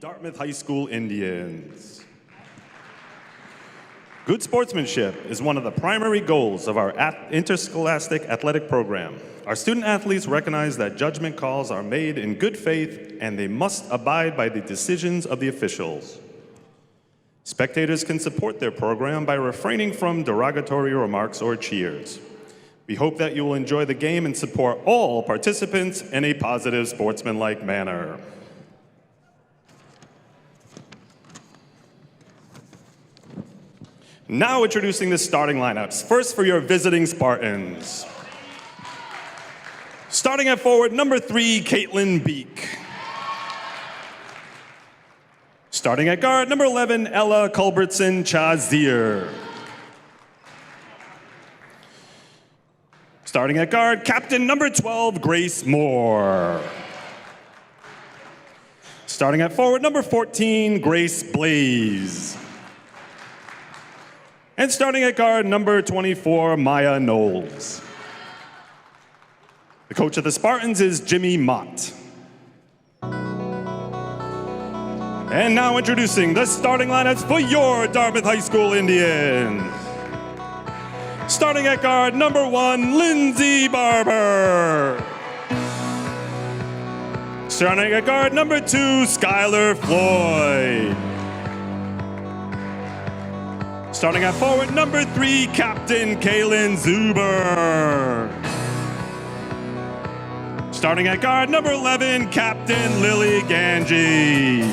Dartmouth High School Indians. Good sportsmanship is one of the primary goals of our interscholastic athletic program. Our student athletes recognize that judgment calls are made in good faith and they must abide by the decisions of the officials. Spectators can support their program by refraining from derogatory remarks or cheers. We hope that you will enjoy the game and support all participants in a positive, sportsmanlike manner. Now introducing the starting lineups. First for your visiting Spartans. Starting at forward, number 3, Caitlin Beek. Starting at guard, number 11, Ella Culbertson-Chazier. Starting at guard, captain number 12, Grace Moore. Starting at forward, number 14, Grace Blaze. And starting at guard, number 24, Maya Knowles. The coach of the Spartans is Jimmy Mott. And now introducing the starting lineups for your Dartmouth High School Indians. Starting at guard, number 1, Lindsay Barber. Starting at guard, number 2, Skylar Floyd. Starting at forward, number 3, Captain Kaylin Zuber. Starting at guard, number 11, Captain Lily Ganji.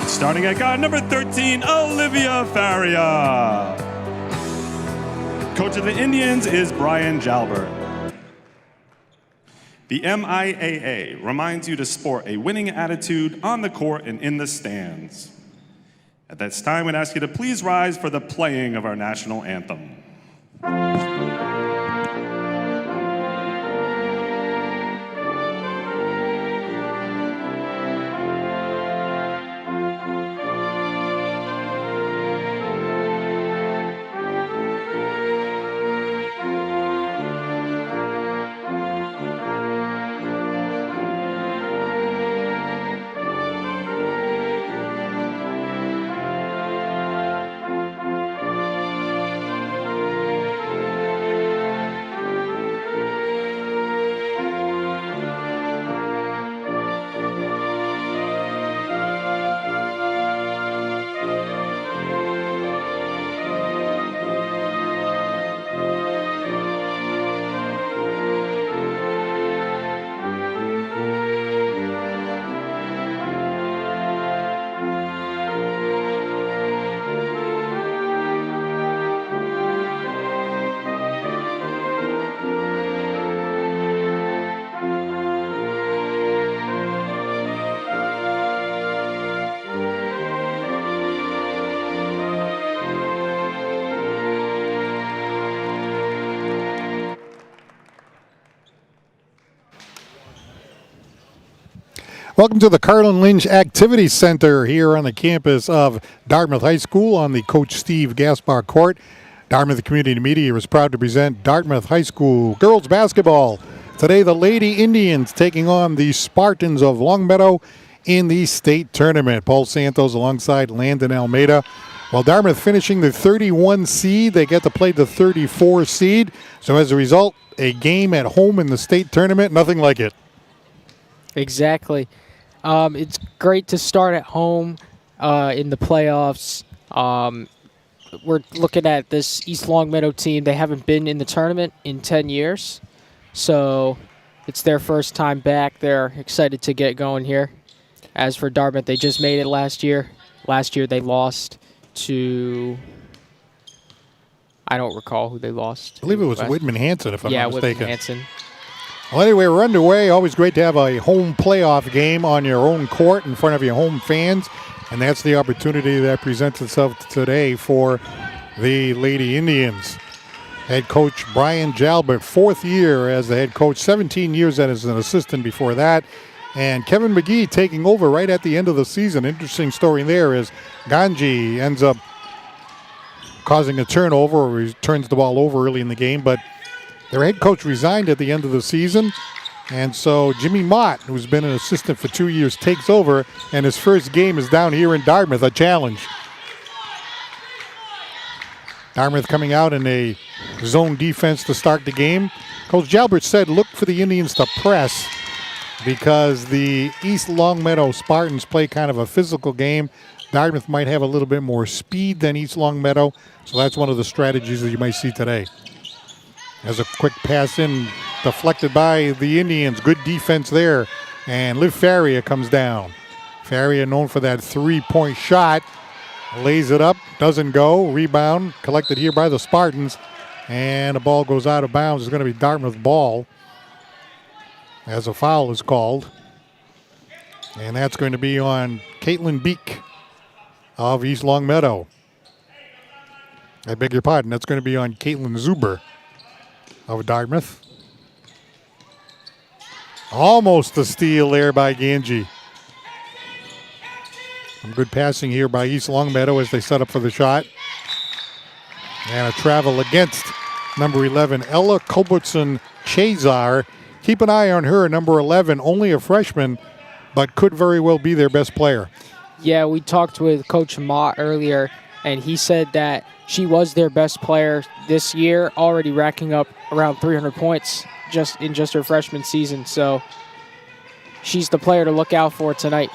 Starting at guard, number 13, Olivia Faria. Coach of the Indians is Brian Jalbert. The MIAA reminds you to sport a winning attitude on the court and in the stands. At this time, we'd ask you to please rise for the playing of our national anthem. Welcome to the Carlin Lynch Activity Center here on the campus of Dartmouth High School on the Coach Steve Gaspar Court. Dartmouth Community Media is proud to present Dartmouth High School girls basketball. Today the Lady Indians taking on the Spartans of Longmeadow in the state tournament. Paul Santos alongside Landon Almeida. While Dartmouth finishing the 31 seed, they get to play the 34 seed. So as a result, a game at home in the state tournament, nothing like it. Exactly. It's great to start at home in the playoffs. We're looking at this East Longmeadow team. They haven't been in the tournament in 10 years, so it's their first time back. They're excited to get going here. As for Dartmouth, they just made it last year. Last year they lost to, I don't recall who they lost to. I believe it was Whitman Hanson, if I'm not mistaken. Yeah, Whitman Hanson. Well, anyway, we're underway. Always great to have a home playoff game on your own court in front of your home fans. And that's the opportunity that presents itself today for the Lady Indians. Head coach Brian Jalbert, 4th year as the head coach, 17 years as an assistant before that. And Kevin McGee taking over right at the end of the season. Interesting story there is Ganji ends up causing a turnover, or he turns the ball over early in the game, but their head coach resigned at the end of the season, And so Jimmy Mott, who's been an assistant for 2 years, takes over, and his first game is down here in Dartmouth, a challenge. Dartmouth coming out in a zone defense to start the game. Coach Jalbert said look for the Indians to press because the East Longmeadow Spartans play kind of a physical game. Dartmouth might have a little bit more speed than East Longmeadow, so that's one of the strategies that you might see today. As a quick pass in, deflected by the Indians. Good defense there. And Liv Faria comes down. Faria known for that three-point shot. Lays it up, doesn't go. Rebound collected here by the Spartans. And the ball goes out of bounds. It's going to be Dartmouth ball as a foul is called. And that's going to be on Caitlin Beek of East Longmeadow. I beg your pardon. That's going to be on Caitlin Zuber of Dartmouth. Almost a steal there by Ganji. Some good passing here by East Longmeadow as they set up for the shot. And a travel against number 11, Ella Culbertson-Chazar. Keep an eye on her, number 11, only a freshman, but could very well be their best player. Yeah, we talked with Coach Mott earlier, and he said that she was their best player this year, already racking up around 300 points just in her freshman season. So she's the player to look out for tonight.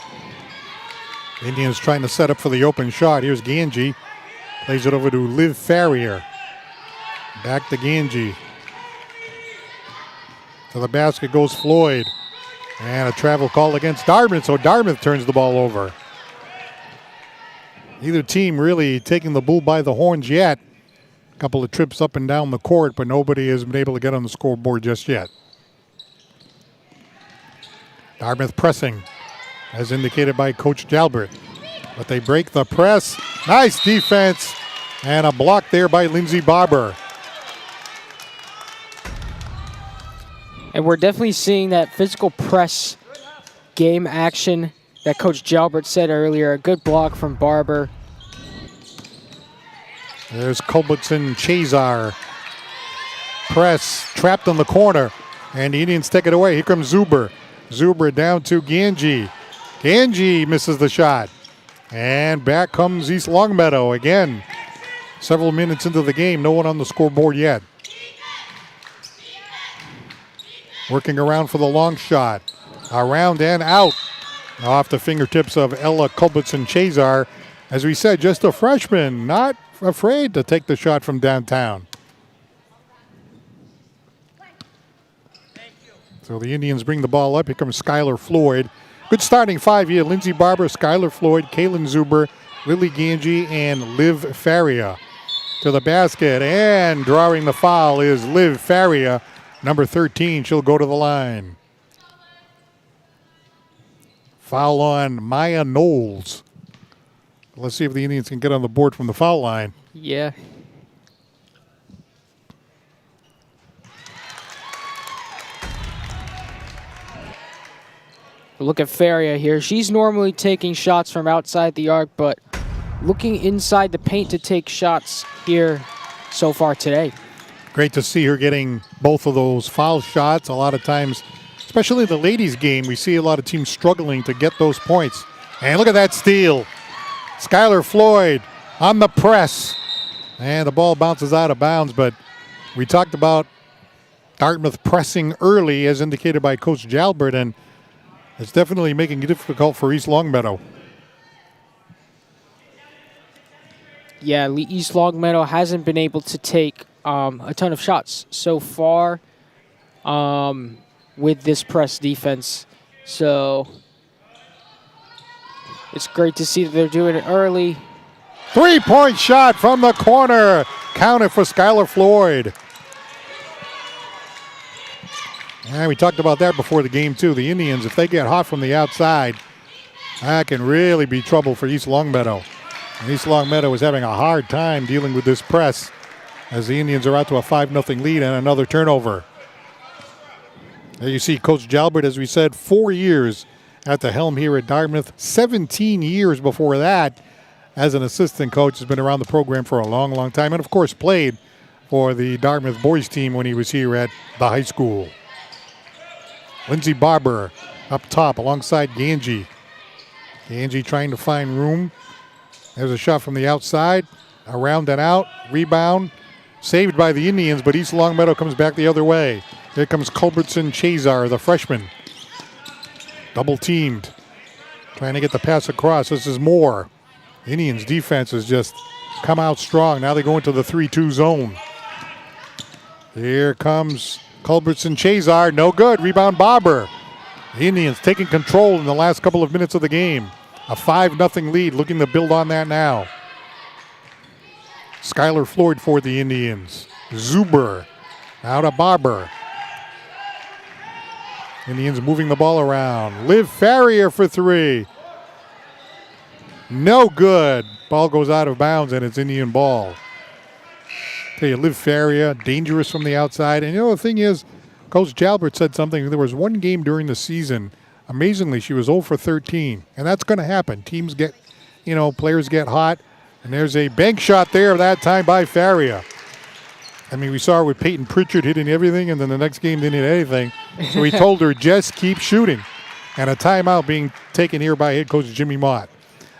Indians trying to set up for the open shot. Here's Ganji. Plays it over to Liv Farrier. Back to Ganji. To the basket goes Floyd. And a travel call against Dartmouth, so Dartmouth turns the ball over. Either team really taking the bull by the horns yet. A couple of trips up and down the court, but nobody has been able to get on the scoreboard just yet. Dartmouth pressing, as indicated by Coach Jalbert. But they break the press. Nice defense. And a block there by Lindsay Barber. And we're definitely seeing that physical press game action that Coach Jalbert said earlier. A good block from Barber. There's Culbertson-Chazar. Press trapped in the corner. And the Indians take it away. Here comes Zuber. Zuber down to Ganji. Ganji misses the shot. And back comes East Longmeadow again. Several minutes into the game, no one on the scoreboard yet. Working around for the long shot. Around and out. Off the fingertips of Ella Culbertson-Chazar. As we said, just a freshman, not afraid to take the shot from downtown. So the Indians bring the ball up. Here comes Skylar Floyd. Good starting five here. Lindsay Barber, Skylar Floyd, Kaylin Zuber, Lily Ganji, and Liv Faria. To the basket, and drawing the foul is Liv Faria, number 13. She'll go to the line. Foul on Maya Knowles. Let's see if the Indians can get on the board from the foul line. Yeah. Look at Faria here. She's normally taking shots from outside the arc, but looking inside the paint to take shots here so far today. Great to see her getting both of those foul shots. A lot of times, especially in the ladies' game, we see a lot of teams struggling to get those points. And look at that steal. Skylar Floyd on the press. And the ball bounces out of bounds, but we talked about Dartmouth pressing early, as indicated by Coach Jalbert, and it's definitely making it difficult for East Longmeadow. Yeah, East Longmeadow hasn't been able to take a ton of shots so far with this press defense. So it's great to see that they're doing it early. Three-point shot from the corner. Counted for Skylar Floyd. And we talked about that before the game, too. The Indians, if they get hot from the outside, that can really be trouble for East Longmeadow. And East Longmeadow is having a hard time dealing with this press as the Indians are out to a 5-0 lead and another turnover. There you see Coach Jalbert, as we said, 4 years at the helm here at Dartmouth. 17 years before that as an assistant coach. Has been around the program for a long, long time. And, of course, played for the Dartmouth boys team when he was here at the high school. Lindsay Barber up top alongside Ganji. Ganji trying to find room. There's a shot from the outside. Around and out. Rebound. Saved by the Indians, but East Longmeadow comes back the other way. Here comes Culbertson Chazar, the freshman. Double teamed. Trying to get the pass across. This is Moore. The Indians defense has just come out strong. Now they go into the 3-2 zone. Here comes Culbertson Chazar. No good. Rebound Barber. The Indians taking control in the last couple of minutes of the game. A 5-0 lead, looking to build on that now. Skylar Floyd for the Indians. Zuber. Now to Barber. Indians moving the ball around. Liv Farrier for three. No good. Ball goes out of bounds and it's Indian ball. Tell you, Liv Farrier, dangerous from the outside. And you know, the thing is, Coach Jalbert said something. There was one game during the season, amazingly, she was 0 for 13. And that's going to happen. Teams get, players get hot. And there's a bank shot there that time by Farrier. I mean, we saw her with Peyton Pritchard hitting everything, and then the next game didn't hit anything. So he told her, just keep shooting. And a timeout being taken here by head coach Jimmy Mott.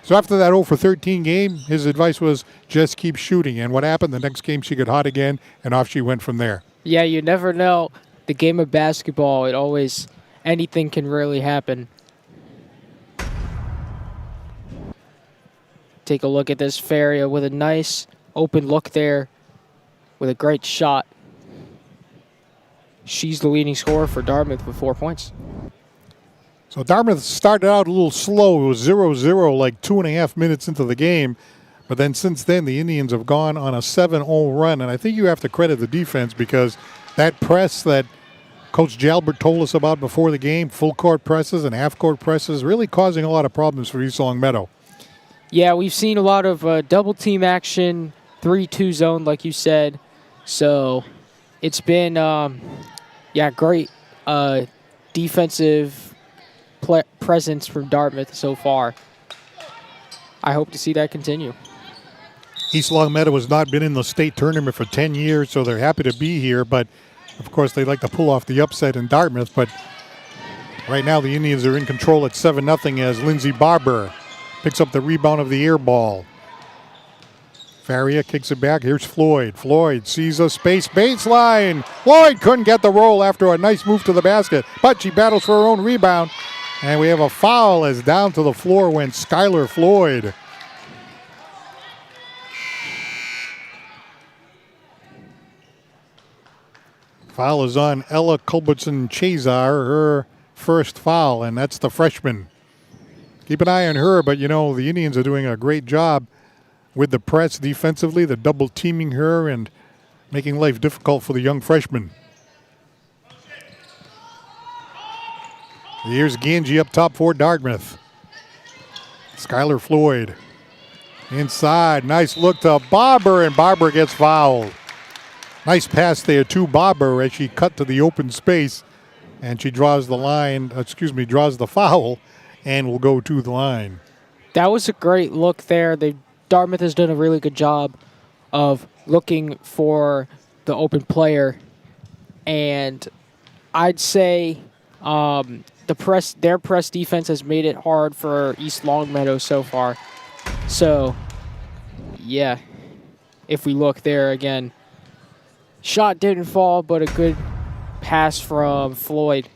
So after that 0 for 13 game, his advice was just keep shooting. And what happened? The next game she got hot again, and off she went from there. Yeah, you never know. The game of basketball, anything can really happen. Take a look at this Faria with a nice open look there with a great shot. She's the leading scorer for Dartmouth with 4 points. So Dartmouth started out a little slow. It was 0-0 like 2.5 minutes into the game. But then since then, the Indians have gone on a 7-0 run. And I think you have to credit the defense because that press that Coach Jalbert told us about before the game, full court presses and half court presses, really causing a lot of problems for East Longmeadow. Yeah, we've seen a lot of double team action, 3-2 zone, like you said. So it's been, great defensive presence from Dartmouth so far. I hope to see that continue. East Longmeadow has not been in the state tournament for 10 years, so they're happy to be here. But, of course, they like to pull off the upset in Dartmouth. But right now the Indians are in control at 7-0 as Lindsay Barber picks up the rebound of the air ball. Faria kicks it back. Here's Floyd. Floyd sees a space baseline. Floyd couldn't get the roll after a nice move to the basket, but she battles for her own rebound. And we have a foul as down to the floor went Skylar Floyd. Foul is on Ella Culbertson Chazar, her first foul, and that's the freshman. Keep an eye on her, but the Indians are doing a great job with the press defensively. They're double teaming her and making life difficult for the young freshman. Here's Ganji up top for Dartmouth. Skylar Floyd inside. Nice look to Barber, and Barber gets fouled. Nice pass there to Barber as she cut to the open space, and she draws the foul, and will go to the line. That was a great look there. Dartmouth has done a really good job of looking for the open player, and I'd say their press defense has made it hard for East Longmeadow so far. So, yeah, if we look there again, shot didn't fall, but a good pass from Floyd.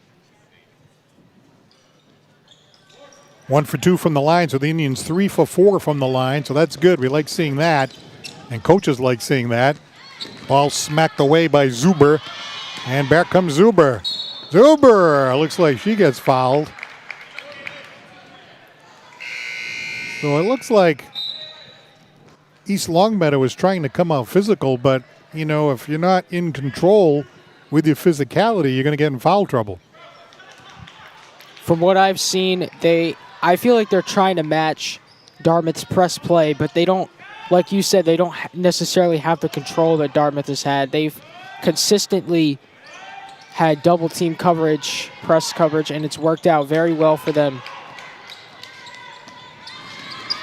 1 for 2 from the line, so the Indians 3 for 4 from the line, so that's good. We like seeing that, and coaches like seeing that. Ball smacked away by Zuber, and back comes Zuber. Zuber looks like she gets fouled. So it looks like East Longmeadow is trying to come out physical, but, if you're not in control with your physicality, you're going to get in foul trouble. From what I've seen, I feel like they're trying to match Dartmouth's press play, but they don't, like you said, they don't necessarily have the control that Dartmouth has had. They've consistently had double team coverage, press coverage, and it's worked out very well for them.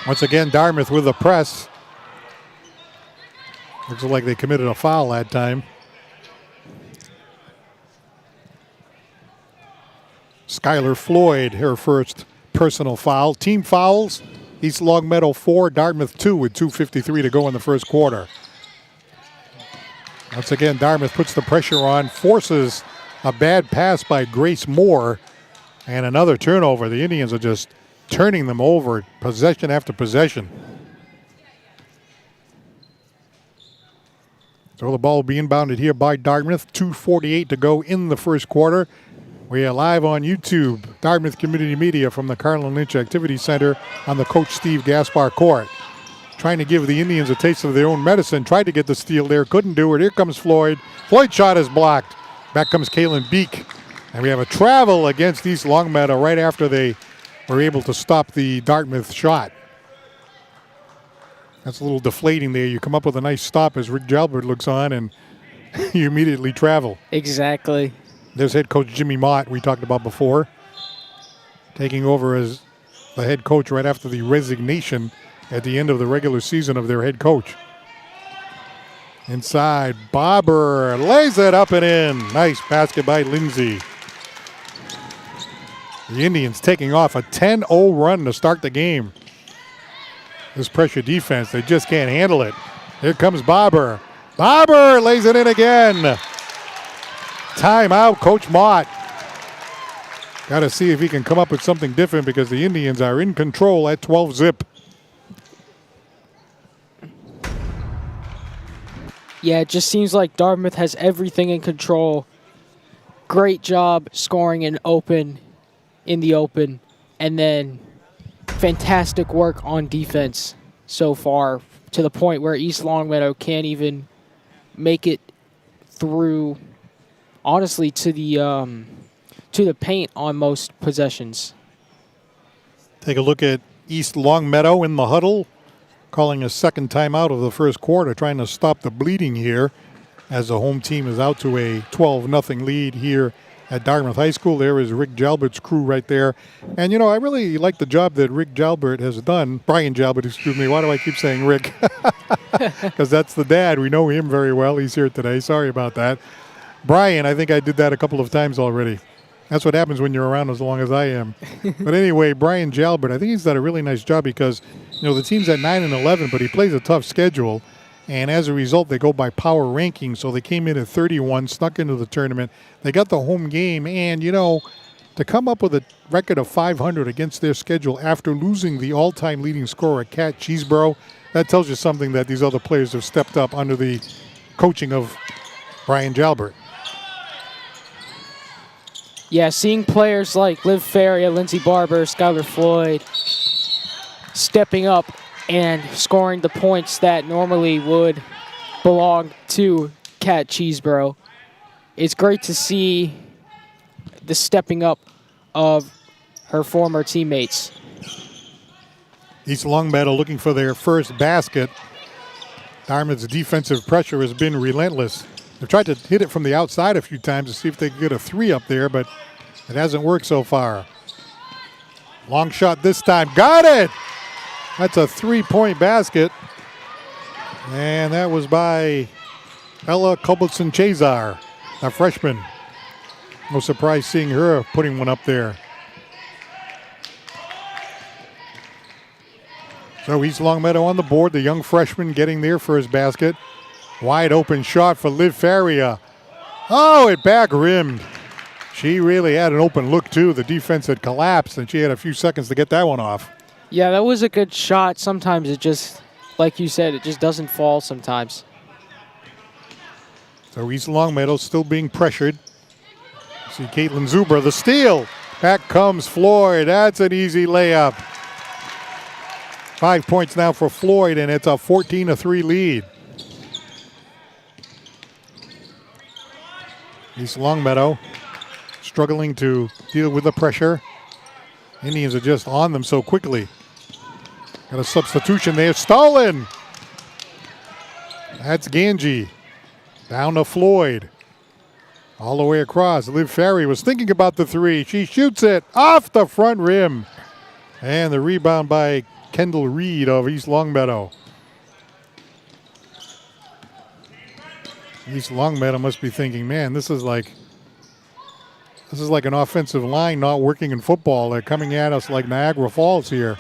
Once again, Dartmouth with the press. Looks like they committed a foul that time. Skylar Floyd, her first personal foul. Team fouls, East Longmeadow 4, Dartmouth 2 with 2:53 to go in the first quarter. Once again, Dartmouth puts the pressure on, forces a bad pass by Grace Moore, and another turnover. The Indians are just turning them over, possession after possession. So the ball will be inbounded here by Dartmouth. 2:48 to go in the first quarter. We are live on YouTube, Dartmouth Community Media from the Carlin Lynch Activity Center on the Coach Steve Gaspar court. Trying to give the Indians a taste of their own medicine. Tried to get the steal there, couldn't do it. Here comes Floyd. Floyd's shot is blocked. Back comes Kaylin Beek. And we have a travel against East Longmeadow right after they were able to stop the Dartmouth shot. That's a little deflating there. You come up with a nice stop as Rick Jalbert looks on, and you immediately travel. Exactly. There's head coach Jimmy Mott, we talked about before, taking over as the head coach right after the resignation at the end of the regular season of their head coach. Inside, Bobber lays it up and in. Nice basket by Lindsay. The Indians taking off a 10-0 run to start the game. This pressure defense, they just can't handle it. Here comes Bobber. Bobber lays it in again. Timeout, Coach Mott. Got to see if he can come up with something different because the Indians are in control at 12-zip. Yeah, it just seems like Dartmouth has everything in control. Great job scoring in the open, and then fantastic work on defense so far, to the point where East Longmeadow can't even make it through, honestly, to the paint on most possessions. Take a look at East Longmeadow in the huddle, calling a second timeout of the first quarter, trying to stop the bleeding here as the home team is out to a 12-0 lead here at Dartmouth High School. There is Rick Jalbert's crew right there. And, you know, I really like the job that Rick Jalbert has done. Brian Jalbert, excuse me. Why do I keep saying Rick? Because that's the dad. We know him very well. He's here today. Sorry about that. Brian, I think I did that a couple of times already. That's what happens when you're around as long as I am. But anyway, Brian Jalbert, I think he's done a really nice job because, you know, the team's at 9-11, but he plays a tough schedule. And as a result, they go by power rankings. So they came in at 31, snuck into the tournament. They got the home game. And, you know, to come up with a record of 500 against their schedule after losing the all-time leading scorer, Kat Cheeseborough, that tells you something that these other players have stepped up under the coaching of Brian Jalbert. Yeah, seeing players like Liv Faria, Lindsey Barber, Skylar Floyd stepping up and scoring the points that normally would belong to Kat Cheeseborough. It's great to see the stepping up of her former teammates. East Longmeadow looking for their first basket. Dartmouth's defensive pressure has been relentless. They've tried to hit it from the outside a few times to see if they can get a three up there, but it hasn't worked so far. Long shot this time. Got it! That's a three-point basket. And that was by Ella Culbertson-Chazar, a freshman. No surprise seeing her putting one up there. So East Longmeadow on the board, the young freshman getting their first basket. Wide open shot for Liv Faria. Oh, it back rimmed. She really had an open look too. The defense had collapsed and she had a few seconds to get that one off. Yeah, that was a good shot. Sometimes it just, like you said, it just doesn't fall sometimes. So East Longmeadow still being pressured. See Caitlin Zuber, the steal. Back comes Floyd. That's an easy layup. 5 points now for Floyd, and it's a 14-3 lead. East Longmeadow struggling to deal with the pressure. Indians are just on them so quickly. Got a substitution there. Stolen. That's Ganji. Down to Floyd. All the way across. Liv Ferry was thinking about the three. She shoots it off the front rim. And the rebound by Kendall Reed of East Longmeadow. East Longmeadow must be thinking, man, this is like This is like an offensive line not working in football. They're coming at us like Niagara Falls here.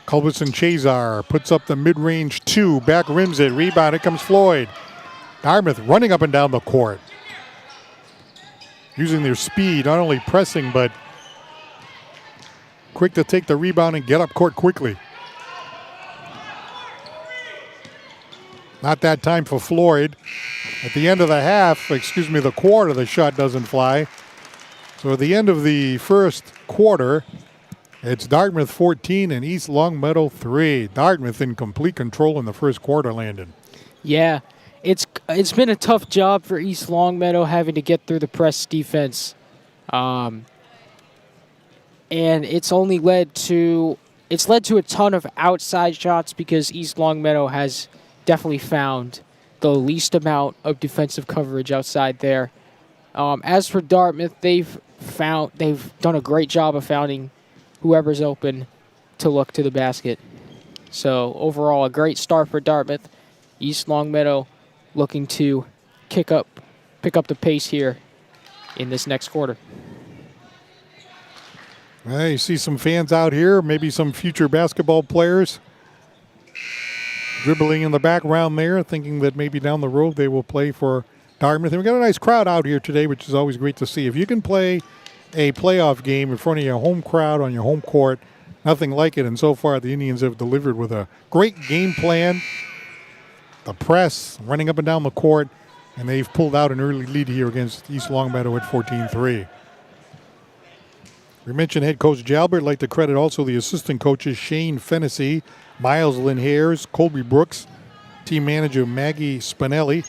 Culbertson Chazar puts up the mid-range 2. Back rims it. Rebound. Here comes Floyd. Dartmouth running up and down the court. Using their speed, not only pressing, but quick to take the rebound and get up court quickly. Not that time for Floyd. At the end of the quarter, the shot doesn't fly. So at the end of the first quarter, it's Dartmouth 14 and East Longmeadow 3. Dartmouth in complete control in the first quarter, Landon. Yeah, it's been a tough job for East Longmeadow having to get through the press defense. And it's led to a ton of outside shots because East Longmeadow has definitely found the least amount of defensive coverage outside there. As for Dartmouth, they've done a great job of finding whoever's open to look to the basket. So overall, a great start for Dartmouth. East Longmeadow looking to pick up the pace here in this next quarter. Well, you see some fans out here, maybe some future basketball players dribbling in the background there, thinking that maybe down the road they will play for Dartmouth. And we've got a nice crowd out here today, which is always great to see. If you can play a playoff game in front of your home crowd on your home court, nothing like it. And so far, the Indians have delivered with a great game plan, the press, running up and down the court, and they've pulled out an early lead here against East Longmeadow at 14-3. We mentioned head coach Jalbert. I'd like to credit also the assistant coaches Shane Fennessy, Miles Lynn-Hares, Colby Brooks, team manager Maggie Spinelli.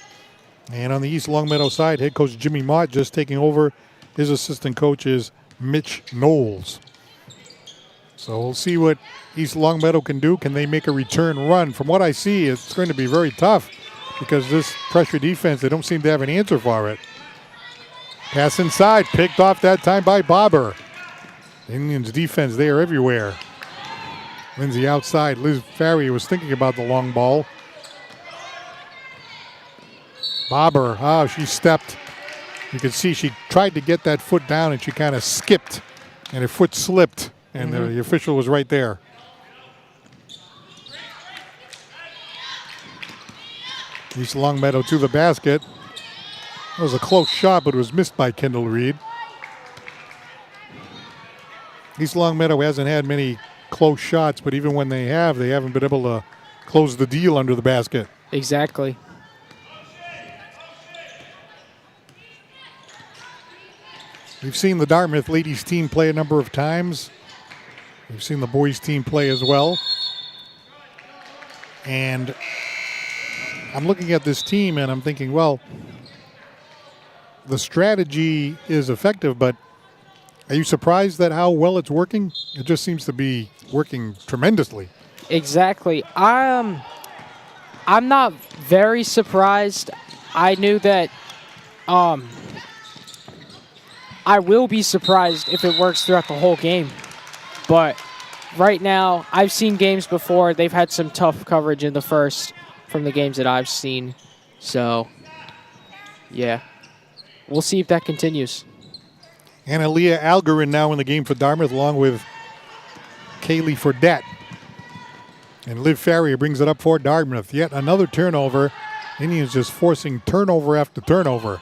And on the East Longmeadow side, head coach Jimmy Mott just taking over. His assistant coach is Mitch Knowles. So we'll see what East Longmeadow can do. Can they make a return run? From what I see, it's going to be very tough because this pressure defense, they don't seem to have an answer for it. Pass inside, picked off that time by Bobber. The Indians' defense, they are everywhere. Lindsay outside. Liz Farrier was thinking about the long ball. Bobber, she stepped. You can see she tried to get that foot down and she kind of skipped and her foot slipped and the official was right there. East Longmeadow to the basket. That was a close shot, but it was missed by Kendall Reed. East Longmeadow hasn't had many close shots, but even when they haven't been able to close the deal under the basket. Exactly. We've seen the Dartmouth ladies team play a number of times. We've seen the boys team play as well. And I'm looking at this team and I'm thinking, well, the strategy is effective, but are you surprised at how well it's working? It just seems to be working tremendously. Exactly. I'm not very surprised. I knew that I will be surprised if it works throughout the whole game. But right now, I've seen games before. They've had some tough coverage in the first from the games that I've seen. So, yeah. We'll see if that continues. Analia Algarin now in the game for Dartmouth along with Kaylee Fredette. And Liv Farrier brings it up for Dartmouth. Yet another turnover. Indians just forcing turnover after turnover.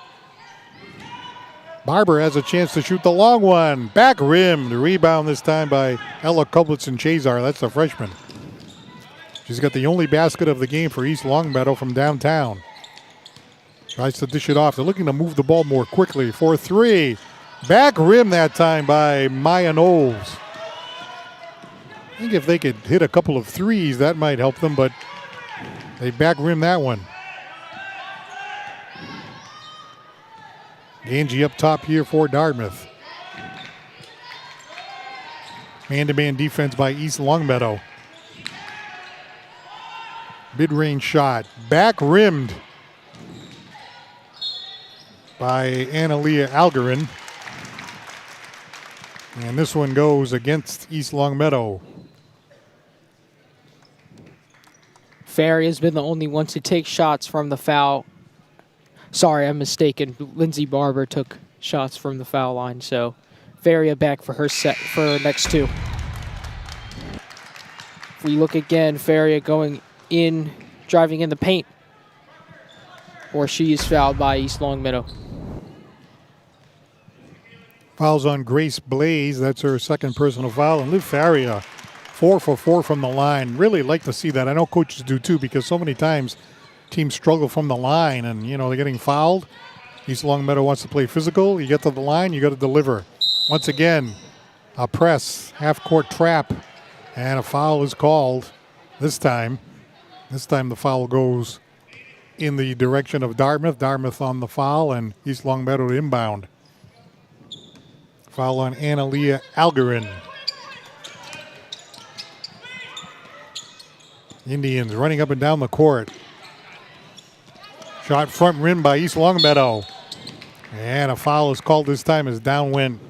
Barber has a chance to shoot the long one. Back rim. The rebound this time by Ella Culbertson-Chazar. That's the freshman. She's got the only basket of the game for East Longmeadow from downtown. Tries to dish it off. They're looking to move the ball more quickly. 4-3. Back rim that time by Maya Knowles. I think if they could hit a couple of threes, that might help them, but they back rim that one. Ganji up top here for Dartmouth. Man-to-man defense by East Longmeadow. Mid-range shot. Back rimmed by Analia Algarin. And this one goes against East Longmeadow. Ferry has been the only one to take shots from the foul Sorry, I'm mistaken. Lindsay Barber took shots from the foul line, so Varia back for her next two. If we look again, Varia going in, driving in the paint, or she is fouled by East Longmeadow. Fouls on Grace Blaze. That's her second personal foul. And Liv Faria, 4 for 4 from the line. Really like to see that. I know coaches do too, because so many times teams struggle from the line and, they're getting fouled. East Longmeadow wants to play physical. You get to the line, you got to deliver. Once again, a press, half-court trap, and a foul is called this time. This time the foul goes in the direction of Dartmouth. Dartmouth on the foul, and East Longmeadow to inbound. Foul on Analia Algarin. Indians running up and down the court. Shot front rim by East Longmeadow. And a foul is called this time as downwind.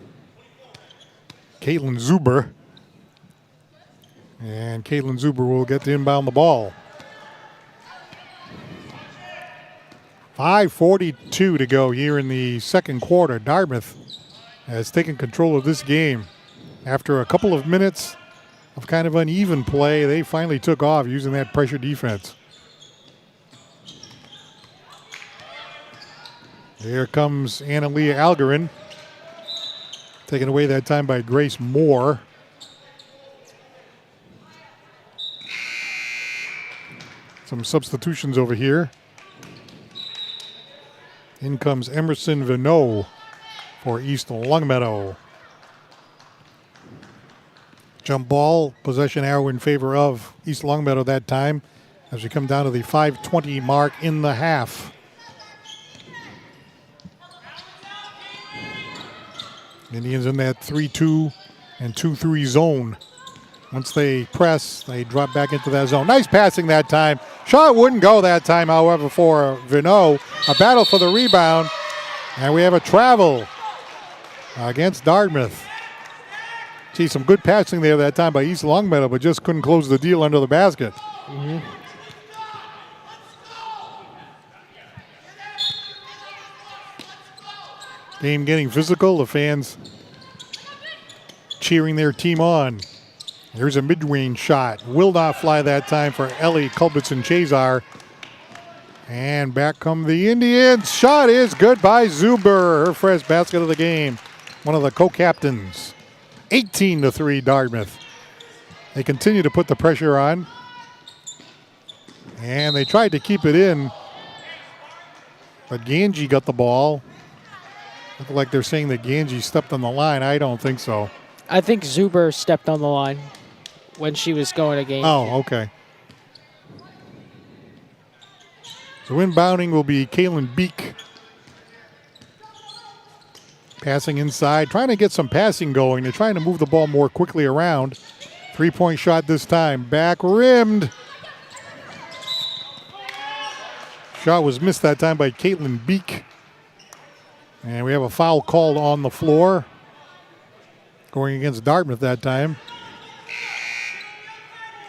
Caitlin Zuber. And Caitlin Zuber will get to inbound the ball. 5:42 to go here in the second quarter. Dartmouth has taken control of this game. After a couple of minutes of kind of uneven play, they finally took off using that pressure defense. Here comes Analia Algarin. Taken away that time by Grace Moore. Some substitutions over here. In comes Emerson Vinot for East Longmeadow. Jump ball, possession arrow in favor of East Longmeadow that time as we come down to the 5:20 mark in the half. Indians in that 3-2 and 2-3 zone. Once they press, they drop back into that zone. Nice passing that time. Shot wouldn't go that time, however, for Vinot. A battle for the rebound. And we have a travel against Dartmouth. See, some good passing there that time by East Longmeadow, but just couldn't close the deal under the basket. Mm-hmm. Game getting physical. The fans cheering their team on. Here's a mid-range shot. Will not fly that time for Ellie Kulbitson-Chazar. And back come the Indians. Shot is good by Zuber. Her first basket of the game. One of the co-captains. 18-3 Dartmouth. They continue to put the pressure on. And they tried to keep it in. But Ganji got the ball. Look like they're saying that Ganji stepped on the line. I don't think so. I think Zuber stepped on the line when she was going against. Oh, okay. So inbounding will be Kaylin Beek. Passing inside, trying to get some passing going. They're trying to move the ball more quickly around. Three-point shot this time. Back rimmed. Shot was missed that time by Caitlin Beek. And we have a foul called on the floor. Going against Dartmouth that time.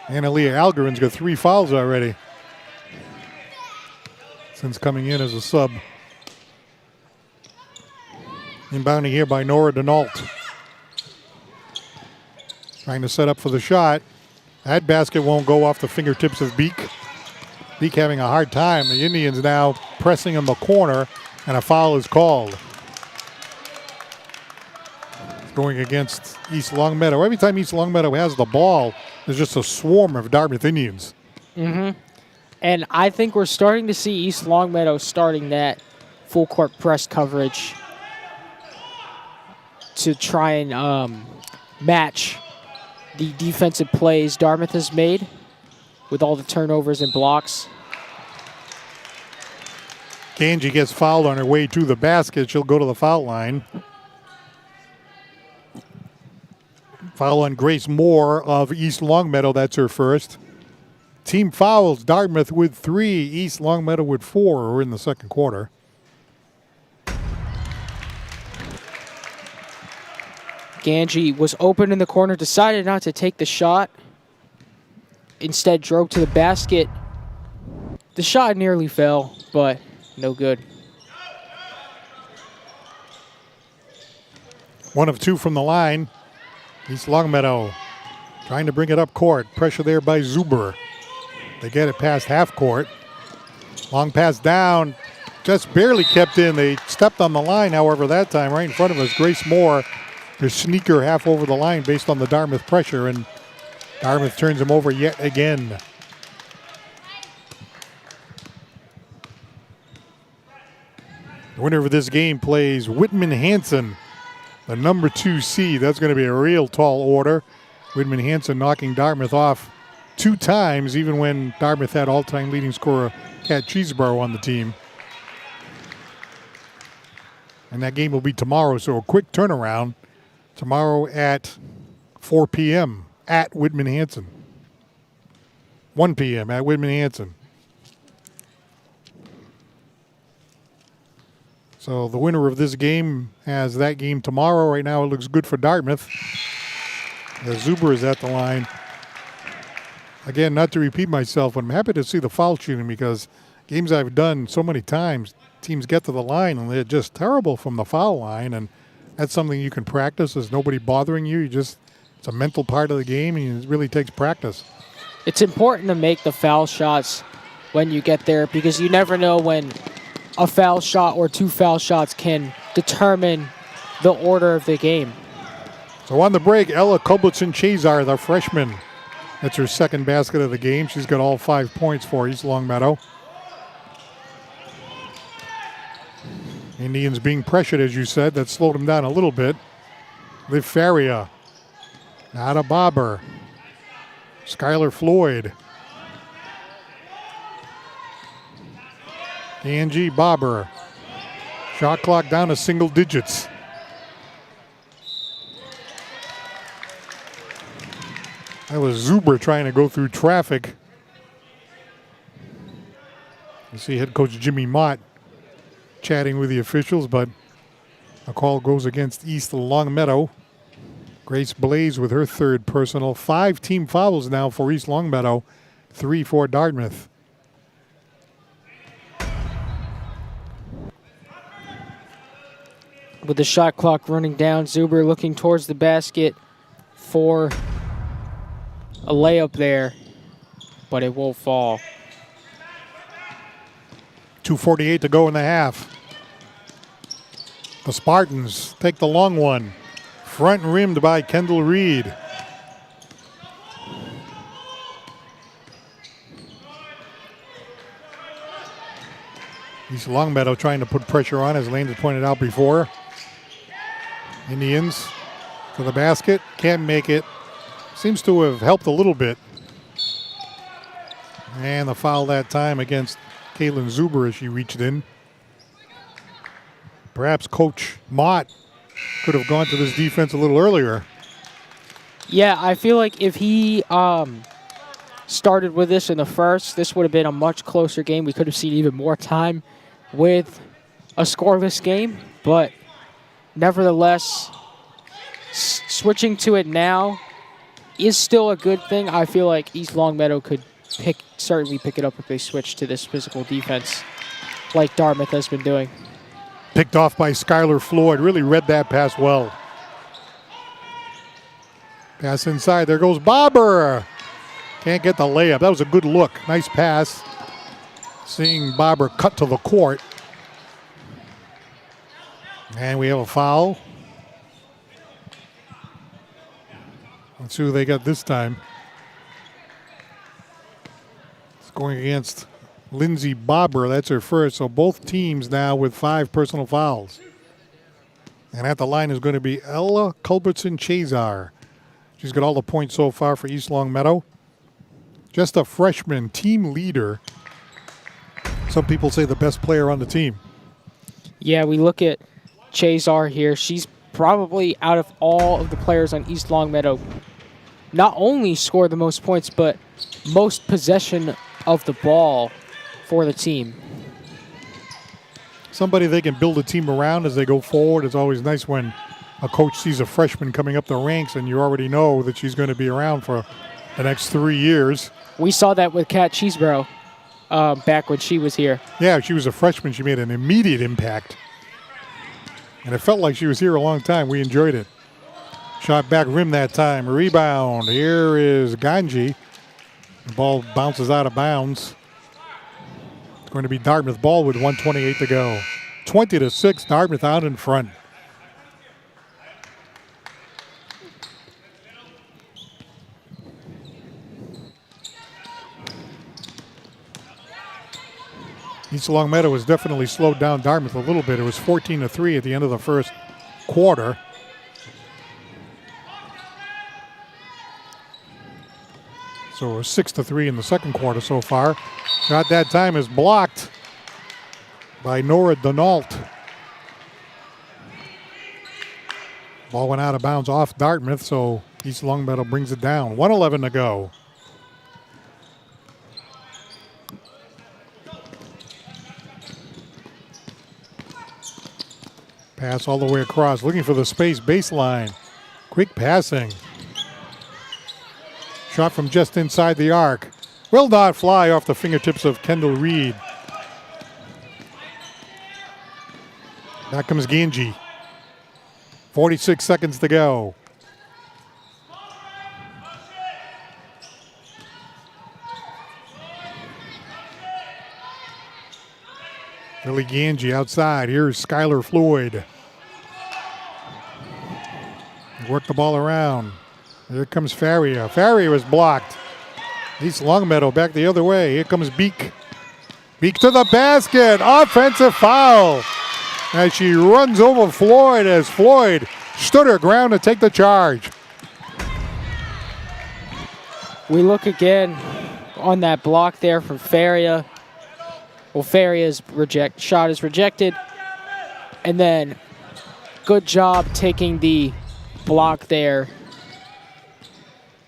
Analia Algarin's got 3 fouls already since coming in as a sub. Inbounding here by Nora Denault. Trying to set up for the shot. That basket won't go off the fingertips of Beek. Beek having a hard time. The Indians now pressing in the corner, and a foul is called. It's going against East Longmeadow. Every time East Longmeadow has the ball, there's just a swarm of Dartmouth Indians. Mm-hmm. And I think we're starting to see East Longmeadow starting that full court press coverage to try and match the defensive plays Dartmouth has made with all the turnovers and blocks. Ganji gets fouled on her way to the basket. She'll go to the foul line. Foul on Grace Moore of East Longmeadow. That's her first. Team fouls, Dartmouth with 3, East Longmeadow with 4. We're in the second quarter. Ganji was open in the corner, decided not to take the shot. Instead, drove to the basket. The shot nearly fell, but no good. 1 of 2 from the line. East Longmeadow trying to bring it up court. Pressure there by Zuber. They get it past half court. Long pass down. Just barely kept in. They stepped on the line, however, that time. Right in front of us, Grace Moore. Her sneaker half over the line based on the Dartmouth pressure, and Dartmouth turns him over yet again. The winner of this game plays Whitman-Hanson, the number 2 seed. That's going to be a real tall order. Whitman-Hanson knocking Dartmouth off 2 times, even when Dartmouth had all-time leading scorer Cat Cheeseborough on the team. And that game will be tomorrow, so a quick turnaround. Tomorrow at 4 p.m. at Whitman-Hanson. 1 p.m. at Whitman-Hanson. So the winner of this game has that game tomorrow. Right now it looks good for Dartmouth. The Zuber is at the line. Again, not to repeat myself, but I'm happy to see the foul shooting because games I've done so many times, teams get to the line and they're just terrible from the foul line, and that's something you can practice. There's nobody bothering you. It's a mental part of the game, and it really takes practice. It's important to make the foul shots when you get there because you never know when a foul shot or 2 foul shots can determine the order of the game. So on the break, Ella Kulbertson-Chazar, the freshman. That's her second basket of the game. She's got all 5 points for East Longmeadow. Indians being pressured, as you said. That slowed them down a little bit. Liv Faria. Nada Bobber. Skylar Floyd. Angie Bobber. Shot clock down to single digits. That was Zuber trying to go through traffic. You see head coach Jimmy Mott chatting with the officials, but a call goes against East Longmeadow. Grace Blaze with her 3rd personal. 5 team fouls now for East Longmeadow, 3 for Dartmouth. With the shot clock running down, Zuber looking towards the basket for a layup there, but it won't fall. 2:48 to go in the half. The Spartans take the long one. Front rimmed by Kendall Reed. East Longmeadow trying to put pressure on, as Lane had pointed out before. Indians to the basket. Can't make it. Seems to have helped a little bit. And the foul that time against Caitlin Zuber as she reached in. Perhaps Coach Mott could have gone to this defense a little earlier. Yeah, I feel like if he started with this in the first, this would have been a much closer game. We could have seen even more time with a scoreless game. But nevertheless, switching to it now is still a good thing. I feel like East Longmeadow could certainly pick it up if they switch to this physical defense like Dartmouth has been doing. Picked off by Skylar Floyd. Really read that pass well. Pass inside. There goes Bobber. Can't get the layup. That was a good look. Nice pass. Seeing Bobber cut to the court. And we have a foul. Let's see who they got this time. It's going against Lindsay Bobber. That's her first. So both teams now with 5 personal fouls. And at the line is going to be Ella Culbertson-Chazar. She's got all the points so far for East Longmeadow. Just a freshman team leader. Some people say the best player on the team. Yeah, we look at Chazar here. She's probably, out of all of the players on East Longmeadow, not only scored the most points, but most possession of the ball for the team. Somebody they can build a team around as they go forward. It's always nice when a coach sees a freshman coming up the ranks and you already know that she's going to be around for the next 3 years. We saw that with Cat Cheeseborough back when she was here. Yeah, she was a freshman. She made an immediate impact. And it felt like she was here a long time. We enjoyed it. Shot back rim that time. Rebound. Here is Ganji. The ball bounces out of bounds. It's going to be Dartmouth ball with 1:28 to go. 20-6, Dartmouth out in front. East Longmeadow has definitely slowed down Dartmouth a little bit. It was 14-3 at the end of the first quarter. So it was 6-3 in the second quarter so far. Shot that time is blocked by Nora Denault. Ball went out of bounds off Dartmouth, so East Longmeadow brings it down. 1:11 to go. Pass all the way across, looking for the space baseline. Quick passing. Shot from just inside the arc. Will not fly off the fingertips of Kendall Reed. Back comes Ganji. 46 seconds to go. Billy Ganji outside. Here's Skylar Floyd. Work the ball around. Here comes Faria. Faria was blocked. East Longmeadow back the other way. Here comes Beek. Beek to the basket. Offensive foul. As she runs over Floyd as Floyd stood her ground to take the charge. We look again on that block there from Faria. Well, Faria's shot is rejected. And then good job taking the block there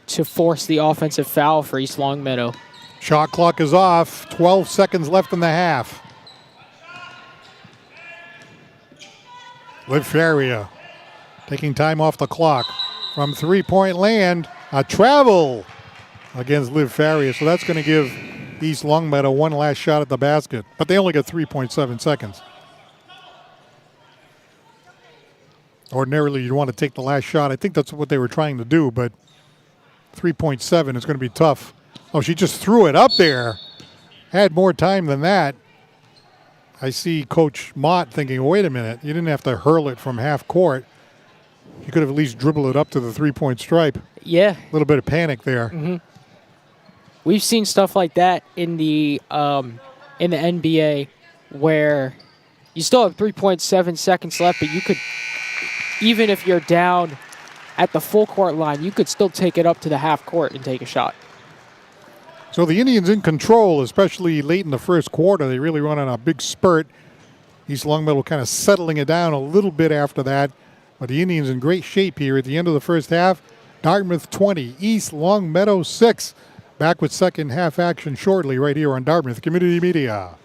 to force the offensive foul for East Longmeadow. Shot clock is off. 12 seconds left in the half. Liv Faria taking time off the clock. From three-point land, a travel against Liv Faria. So that's going to give East Longmeadow one last shot at the basket. But they only got 3.7 seconds. Ordinarily, you'd want to take the last shot. I think that's what they were trying to do, but 3.7 is going to be tough. Oh, she just threw it up there. Had more time than that. I see Coach Mott thinking, wait a minute, you didn't have to hurl it from half court. You could have at least dribbled it up to the three-point stripe. Yeah. A little bit of panic there. Mm-hmm. We've seen stuff like that in the NBA where you still have 3.7 seconds left, but you could, even if you're down at the full court line, you could still take it up to the half court and take a shot. So the Indians in control, especially late in the first quarter. They really run on a big spurt. East Longmeadow kind of settling it down a little bit after that. But the Indians in great shape here at the end of the first half. Dartmouth 20, East Longmeadow 6. Back with second half action shortly right here on Dartmouth Community Media.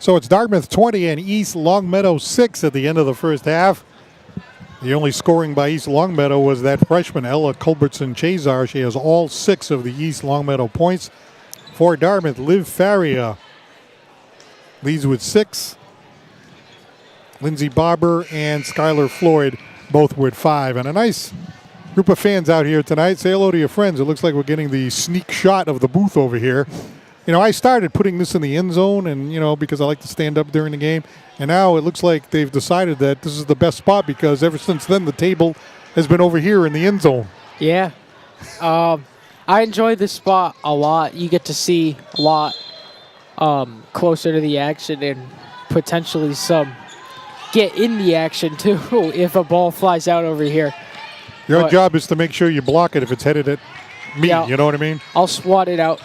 So it's Dartmouth 20 and East Longmeadow 6 at the end of the first half. The only scoring by East Longmeadow was that freshman, Ella Culbertson-Chazar. She has all 6 of the East Longmeadow points. For Dartmouth, Liv Faria leads with 6. Lindsay Barber and Skylar Floyd both with 5. And a nice group of fans out here tonight. Say hello to your friends. It looks like we're getting the sneak shot of the booth over here. You know, I started putting this in the end zone and, you know, because I like to stand up during the game. And now it looks like they've decided that this is the best spot because ever since then the table has been over here in the end zone. Yeah. I enjoy this spot a lot. You get to see a lot closer to the action and potentially some get in the action too if a ball flies out over here. Your job is to make sure you block it if it's headed at me, yeah, you know what I mean? I'll swat it out.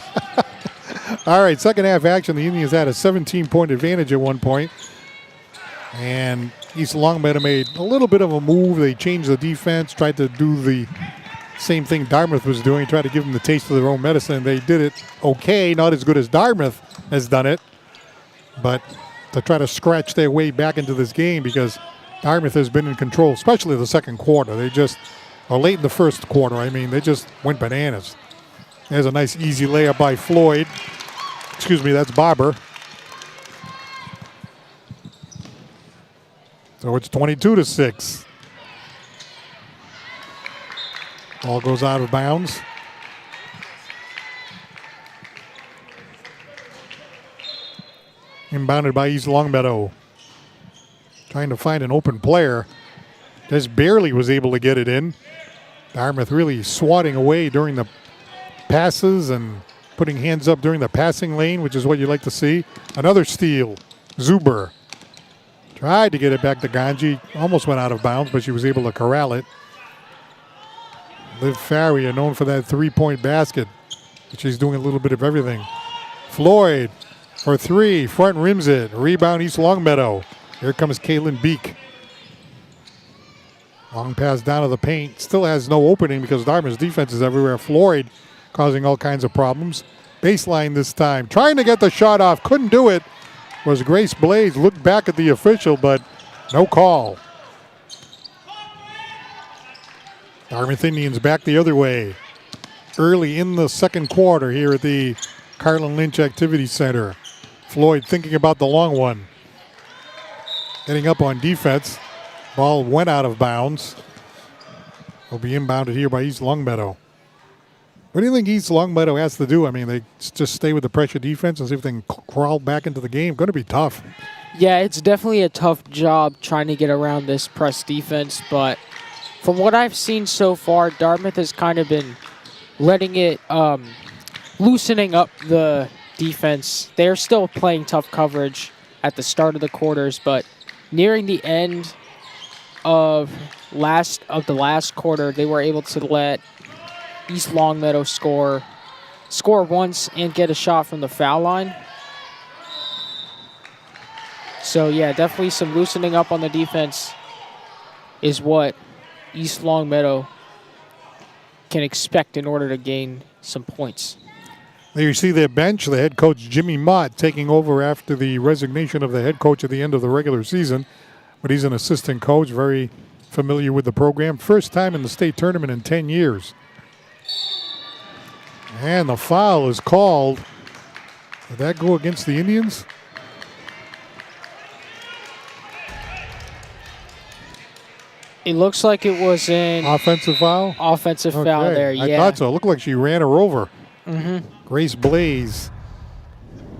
All right, second half action. The Indians had a 17-point advantage at one point. And East Longmeadow made a little bit of a move. They changed the defense, tried to do the same thing Dartmouth was doing, tried to give them the taste of their own medicine. They did it okay, not as good as Dartmouth has done it, but to try to scratch their way back into this game because Dartmouth has been in control, especially the second quarter. They just, or late in the first quarter, I mean, they just went bananas. There's a nice easy layup by Floyd. Excuse me, that's Barber. So it's 22-6. Ball goes out of bounds. Inbounded by East Longmeadow. Trying to find an open player. Just barely was able to get it in. Dartmouth really swatting away during the passes and putting hands up during the passing lane, which is what you like to see. Another steal. Zuber tried to get it back to Ganji. Almost went out of bounds, but she was able to corral it. Liv Faria, known for that three-point basket, but she's doing a little bit of everything. Floyd for 3, front rims it. Rebound East Longmeadow. Here comes Kaylin Beek. Long pass down to the paint. Still has no opening because Dartmouth's defense is everywhere. Floyd causing all kinds of problems. Baseline this time. Trying to get the shot off. Couldn't do it. Was Grace Blaze. Looked back at the official, but no call. Dartmouth Indians back the other way. Early in the second quarter here at the Carlin Lynch Activity Center. Floyd thinking about the long one. Getting up on defense. Ball went out of bounds. Will be inbounded here by East Longmeadow. What do you think East Longmeadow has to do? I mean, they just stay with the pressure defense and see if they can crawl back into the game. Going to be tough. Yeah, it's definitely a tough job trying to get around this press defense, but from what I've seen so far, Dartmouth has kind of been letting it, loosening up the defense. They're still playing tough coverage at the start of the quarters, but nearing the end of the last quarter, they were able to let East Longmeadow score once and get a shot from the foul line. So yeah, definitely some loosening up on the defense is what East Longmeadow can expect in order to gain some points. There you see their bench. The head coach, Jimmy Mott, taking over after the resignation of the head coach at the end of the regular season. But he's an assistant coach, very familiar with the program. First time in the state tournament in 10 years. And the foul is called. Did that go against the Indians? It looks like it was an offensive foul? Offensive foul there, yeah. I thought so. It looked like she ran her over. Mm-hmm. Grace Blaze,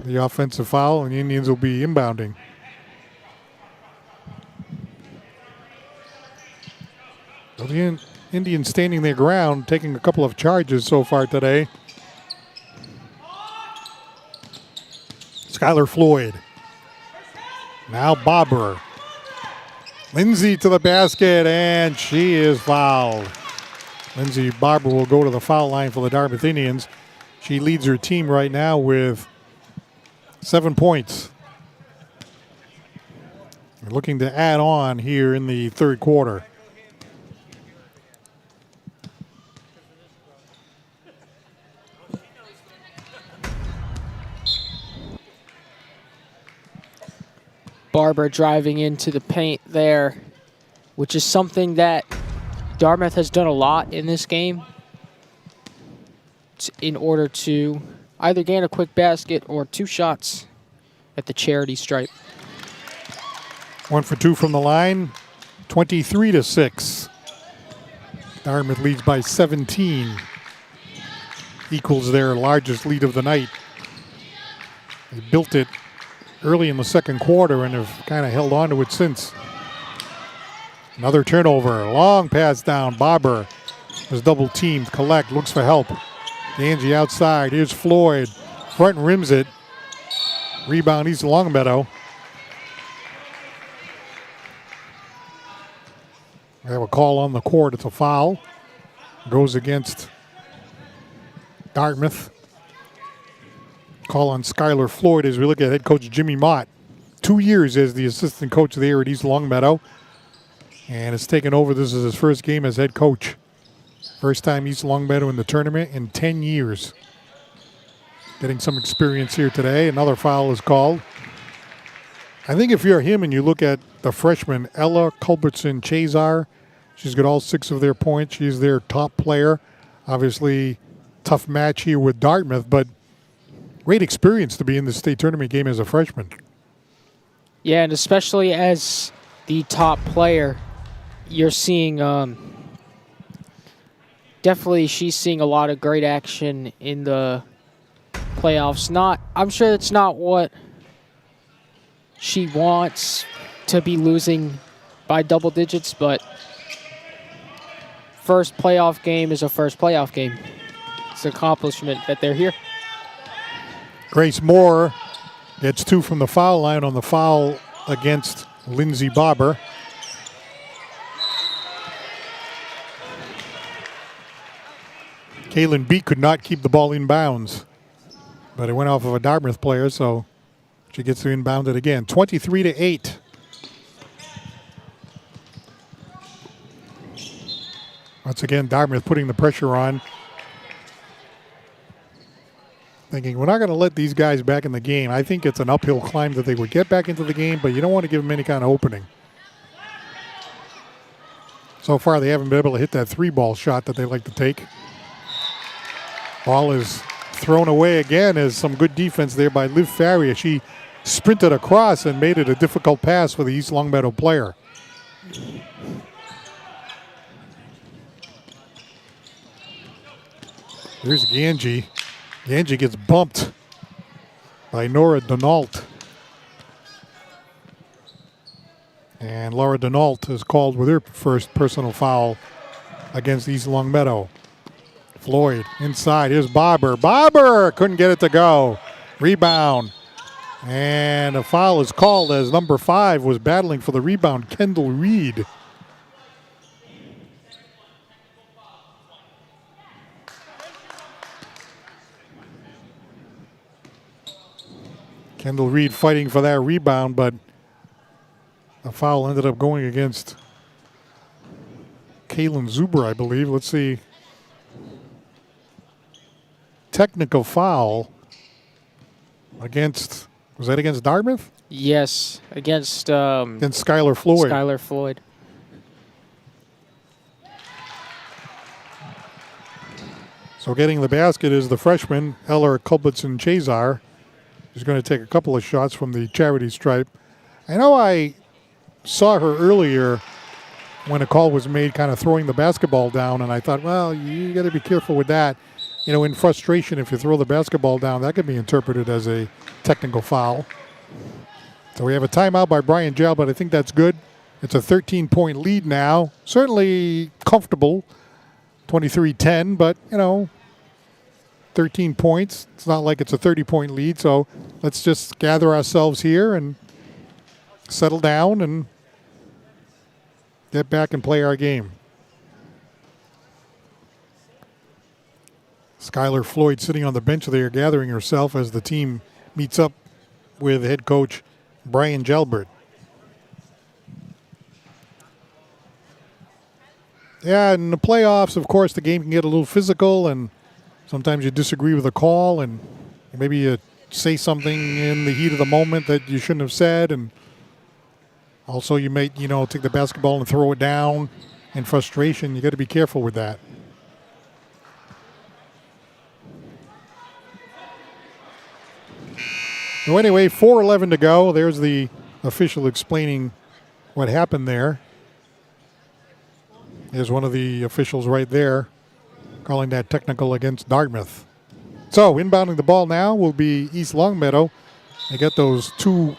the offensive foul, and the Indians will be inbounding. So the Indians standing their ground, taking a couple of charges so far today. Skylar Floyd. Now Bobber. Lindsay to the basket, and she is fouled. Lindsay Barber will go to the foul line for the Dartmouth Indians. She leads her team right now with 7 points. They're looking to add on here in the third quarter. Barber driving into the paint there, which is something that Dartmouth has done a lot in this game in order to either gain a quick basket or 2 shots at the charity stripe. 1 for 2 from the line, 23-6. Dartmouth leads by 17. Equals their largest lead of the night. They built it early in the second quarter and have kind of held on to it since. Another turnover, long pass down. Barber was double teamed. Collect, looks for help. Ganji outside. Here's Floyd. Front rims it. Rebound East Longmeadow. They have a call on the court. It's a foul. Goes against Dartmouth. Call on Skylar Floyd as we look at head coach Jimmy Mott. 2 years as the assistant coach there at East Longmeadow. And has taken over. This is his first game as head coach. First time East Longmeadow in the tournament in 10 years. Getting some experience here today. Another foul is called. I think if you're him and you look at the freshman, Ella Culbertson-Chazar, she's got all 6 of their points. She's their top player. Obviously, tough match here with Dartmouth, but great experience to be in the state tournament game as a freshman. Yeah, and especially as the top player, you're seeing definitely she's seeing a lot of great action in the playoffs. I'm sure it's not what she wants to be losing by double digits, but first playoff game is a first playoff game. It's an accomplishment that they're here. Grace Moore gets 2 from the foul line on the foul against Lindsay Barber. Kaylin Beat could not keep the ball in bounds, but it went off of a Dartmouth player, so she gets to inbound it again. 23-8. Once again, Dartmouth putting the pressure on. Thinking, we're not going to let these guys back in the game. I think it's an uphill climb that they would get back into the game, but you don't want to give them any kind of opening. So far, they haven't been able to hit that 3-ball shot that they like to take. Ball is thrown away again as some good defense there by Liv Faria. She sprinted across and made it a difficult pass for the East Longmeadow player. Here's Ganji. Ganji gets bumped by Nora Denault. And Laura Denault is called with her first personal foul against East Longmeadow. Floyd inside. Here's Barber. Barber couldn't get it to go. Rebound. And a foul is called as number 5 was battling for the rebound, Kendall Reed. Kendall Reed fighting for that rebound, but a foul ended up going against Kaylin Zuber, I believe. Let's see. Technical foul against, was that against Dartmouth? Yes, against Skylar Floyd. Skylar Floyd. So getting the basket is the freshman, Eller Culbertson-Chazar. She's going to take a couple of shots from the charity stripe. I know I saw her earlier when a call was made kind of throwing the basketball down, and I thought, well, you got to be careful with that. You know, in frustration, if you throw the basketball down, that could be interpreted as a technical foul. So we have a timeout by Brian Gell, but I think that's good. It's a 13-point lead now. Certainly comfortable, 23-10, but, you know, 13 points. It's not like it's a 30-point lead, so let's just gather ourselves here and settle down and get back and play our game. Skylar Floyd sitting on the bench there, gathering herself as the team meets up with head coach Brian Gelbert. Yeah, in the playoffs, of course, the game can get a little physical, and sometimes you disagree with a call, and maybe you say something in the heat of the moment that you shouldn't have said, and Also, you may, take the basketball and throw it down in frustration. You got to be careful with that. So anyway, 4:11 to go. There's the official explaining what happened there. There's one of the officials right there calling that technical against Dartmouth. So inbounding the ball now will be East Longmeadow. They get those 2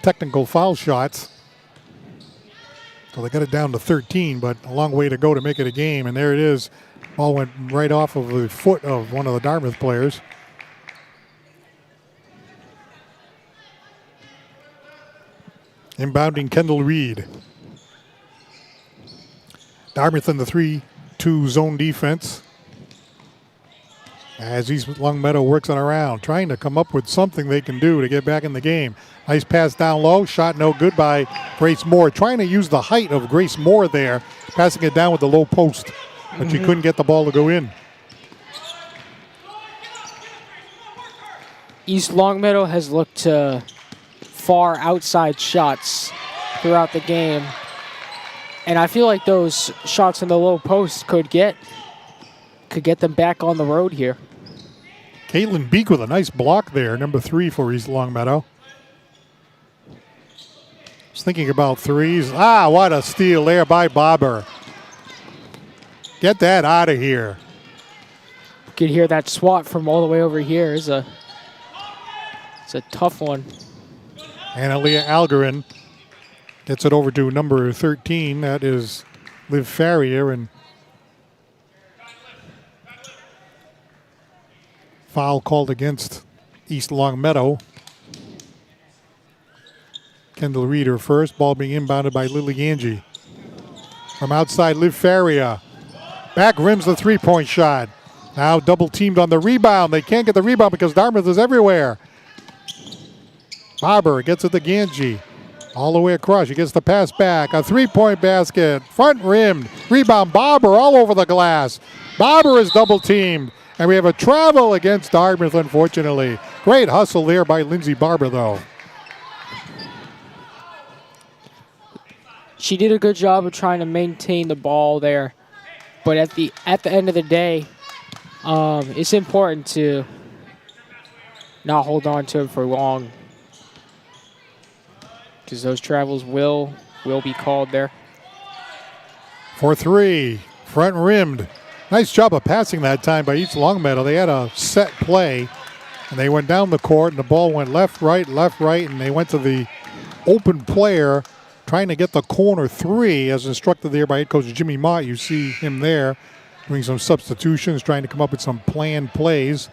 technical foul shots. So they got it down to 13, but a long way to go to make it a game. And there it is. Ball went right off of the foot of one of the Dartmouth players. Inbounding Kendall Reed. Dartmouth in the 3-2 zone defense. As East Longmeadow works on around, trying to come up with something they can do to get back in the game. Nice pass down low, shot no good by Grace Moore. Trying to use the height of Grace Moore there, passing it down with the low post, but she couldn't get the ball to go in. East Longmeadow has looked far outside shots throughout the game. And I feel like those shots in the low post could get them back on the road here. Caitlin Beek with a nice block there, number 3 for East Longmeadow. Just thinking about threes. What a steal there by Bobber. Get that out of here. You could hear that swat from all the way over here. It's a tough one. Analia Algarin gets it over to number 13. That is Liv Farrier, and foul called against East Longmeadow. Kendall Reeder first. Ball being inbounded by Lily Angie. From outside, Liv Farrier. Back rims the 3-point shot. Now double teamed on the rebound. They can't get the rebound because Dartmouth is everywhere. Barber gets it to Ganji. All the way across. She gets the pass back. A 3-point basket. Front rimmed. Rebound. Barber all over the glass. Barber is double teamed. And we have a travel against Dartmouth, unfortunately. Great hustle there by Lindsay Barber, though. She did a good job of trying to maintain the ball there. But at the end of the day, it's important to not hold on to it for long, because those travels will be called there. For 3, front rimmed. Nice job of passing that time by East Longmeadow. They had a set play, and they went down the court, and the ball went left, right, and they went to the open player trying to get the corner 3 as instructed there by head coach Jimmy Mott. You see him there doing some substitutions, trying to come up with some planned plays.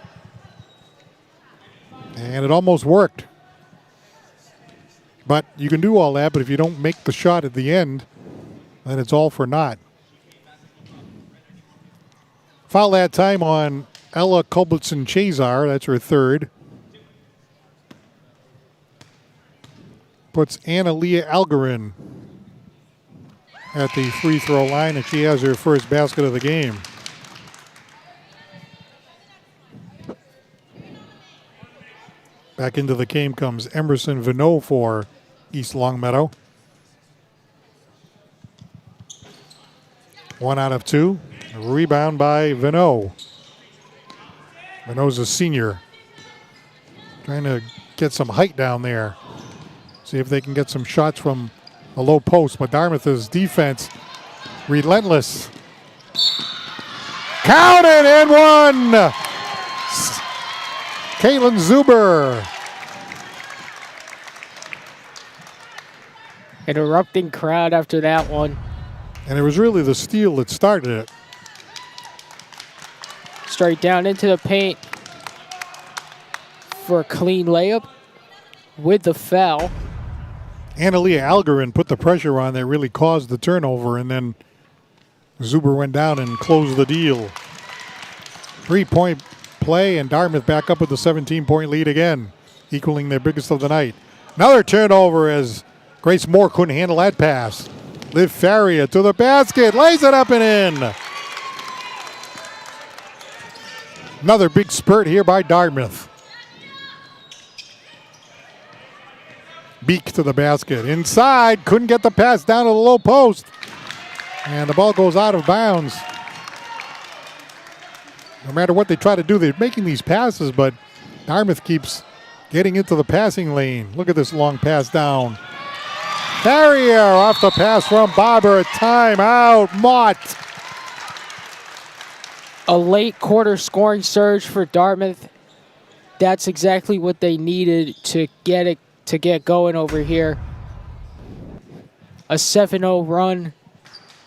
And it almost worked. But you can do all that, but if you don't make the shot at the end, then it's all for naught. Foul that time on Ella Culbertson-Chazar. That's her 3rd. Puts Analia Algarin at the free throw line, and she has her first basket of the game. Back into the game comes Emerson Vinot for East Longmeadow. 1 out of 2. A rebound by Vinot. Vinot's a senior. Trying to get some height down there. See if they can get some shots from the low post. But Dartmouth's defense, relentless. Counted and one! Caitlin Zuber. An erupting crowd after that one. And it was really the steal that started it. Straight down into the paint for a clean layup with the foul. Analia Algarin put the pressure on that really caused the turnover, and then Zuber went down and closed the deal. 3-point play, and Dartmouth back up with the 17-point lead again, equaling their biggest of the night. Another turnover as Grace Moore couldn't handle that pass. Liv Farrier to the basket, lays it up and in. Another big spurt here by Dartmouth. beak to the basket. Inside, couldn't get the pass down to the low post. And the ball goes out of bounds. No matter what they try to do, they're making these passes, but Dartmouth keeps getting into the passing lane. Look at this long pass down. Farrier off the pass from Barber. Timeout, Mott. A late quarter scoring surge for Dartmouth. That's exactly what they needed to get going over here. A 7-0 run,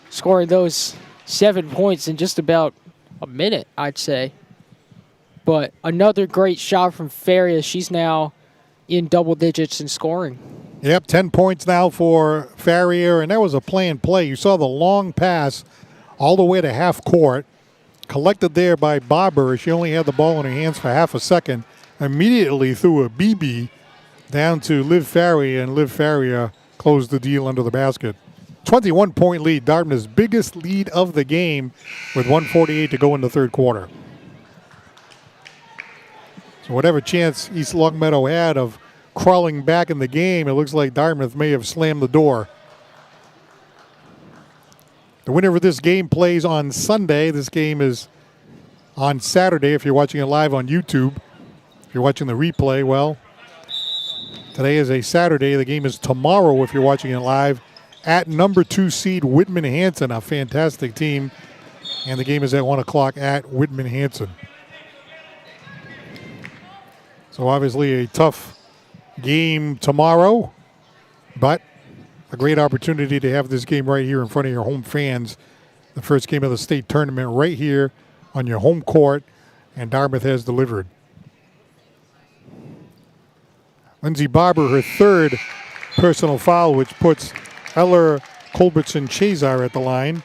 scoring those 7 points in just about a minute, I'd say. But another great shot from Faria. She's now in double digits in scoring. Yep, 10 points now for Farrier, and that was a planned play. You saw the long pass all the way to half court, collected there by Barber. She only had the ball in her hands for half a second. Immediately threw a BB down to Liv Farrier, and Liv Farrier closed the deal under the basket. 21-point lead, Dartmouth's biggest lead of the game with 1:48 to go in the third quarter. So whatever chance East Longmeadow had of crawling back in the game, it looks like Dartmouth may have slammed the door. The winner of this game plays on Sunday. This game is on Saturday if you're watching it live on YouTube. If you're watching the replay, well, today is a Saturday. The game is tomorrow if you're watching it live at number 2 seed Whitman Hanson, a fantastic team. And the game is at 1 o'clock at Whitman Hanson. So obviously a tough game tomorrow, but a great opportunity to have this game right here in front of your home fans. The first game of the state tournament right here on your home court, and Dartmouth has delivered. Lindsay Barber, her third personal foul, which puts Eller, Culbertson, Chazar at the line.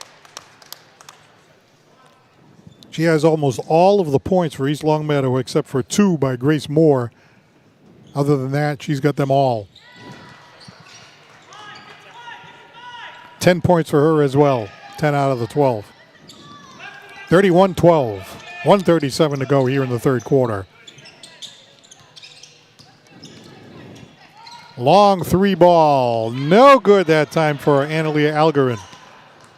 She has almost all of the points for East Longmeadow except for 2 by Grace Moore. Other than that, she's got them all. 10 points for her as well. 10 out of the 12. 31-12. 1:37 to go here in the third quarter. Long 3 ball. No good that time for Analia Algarin.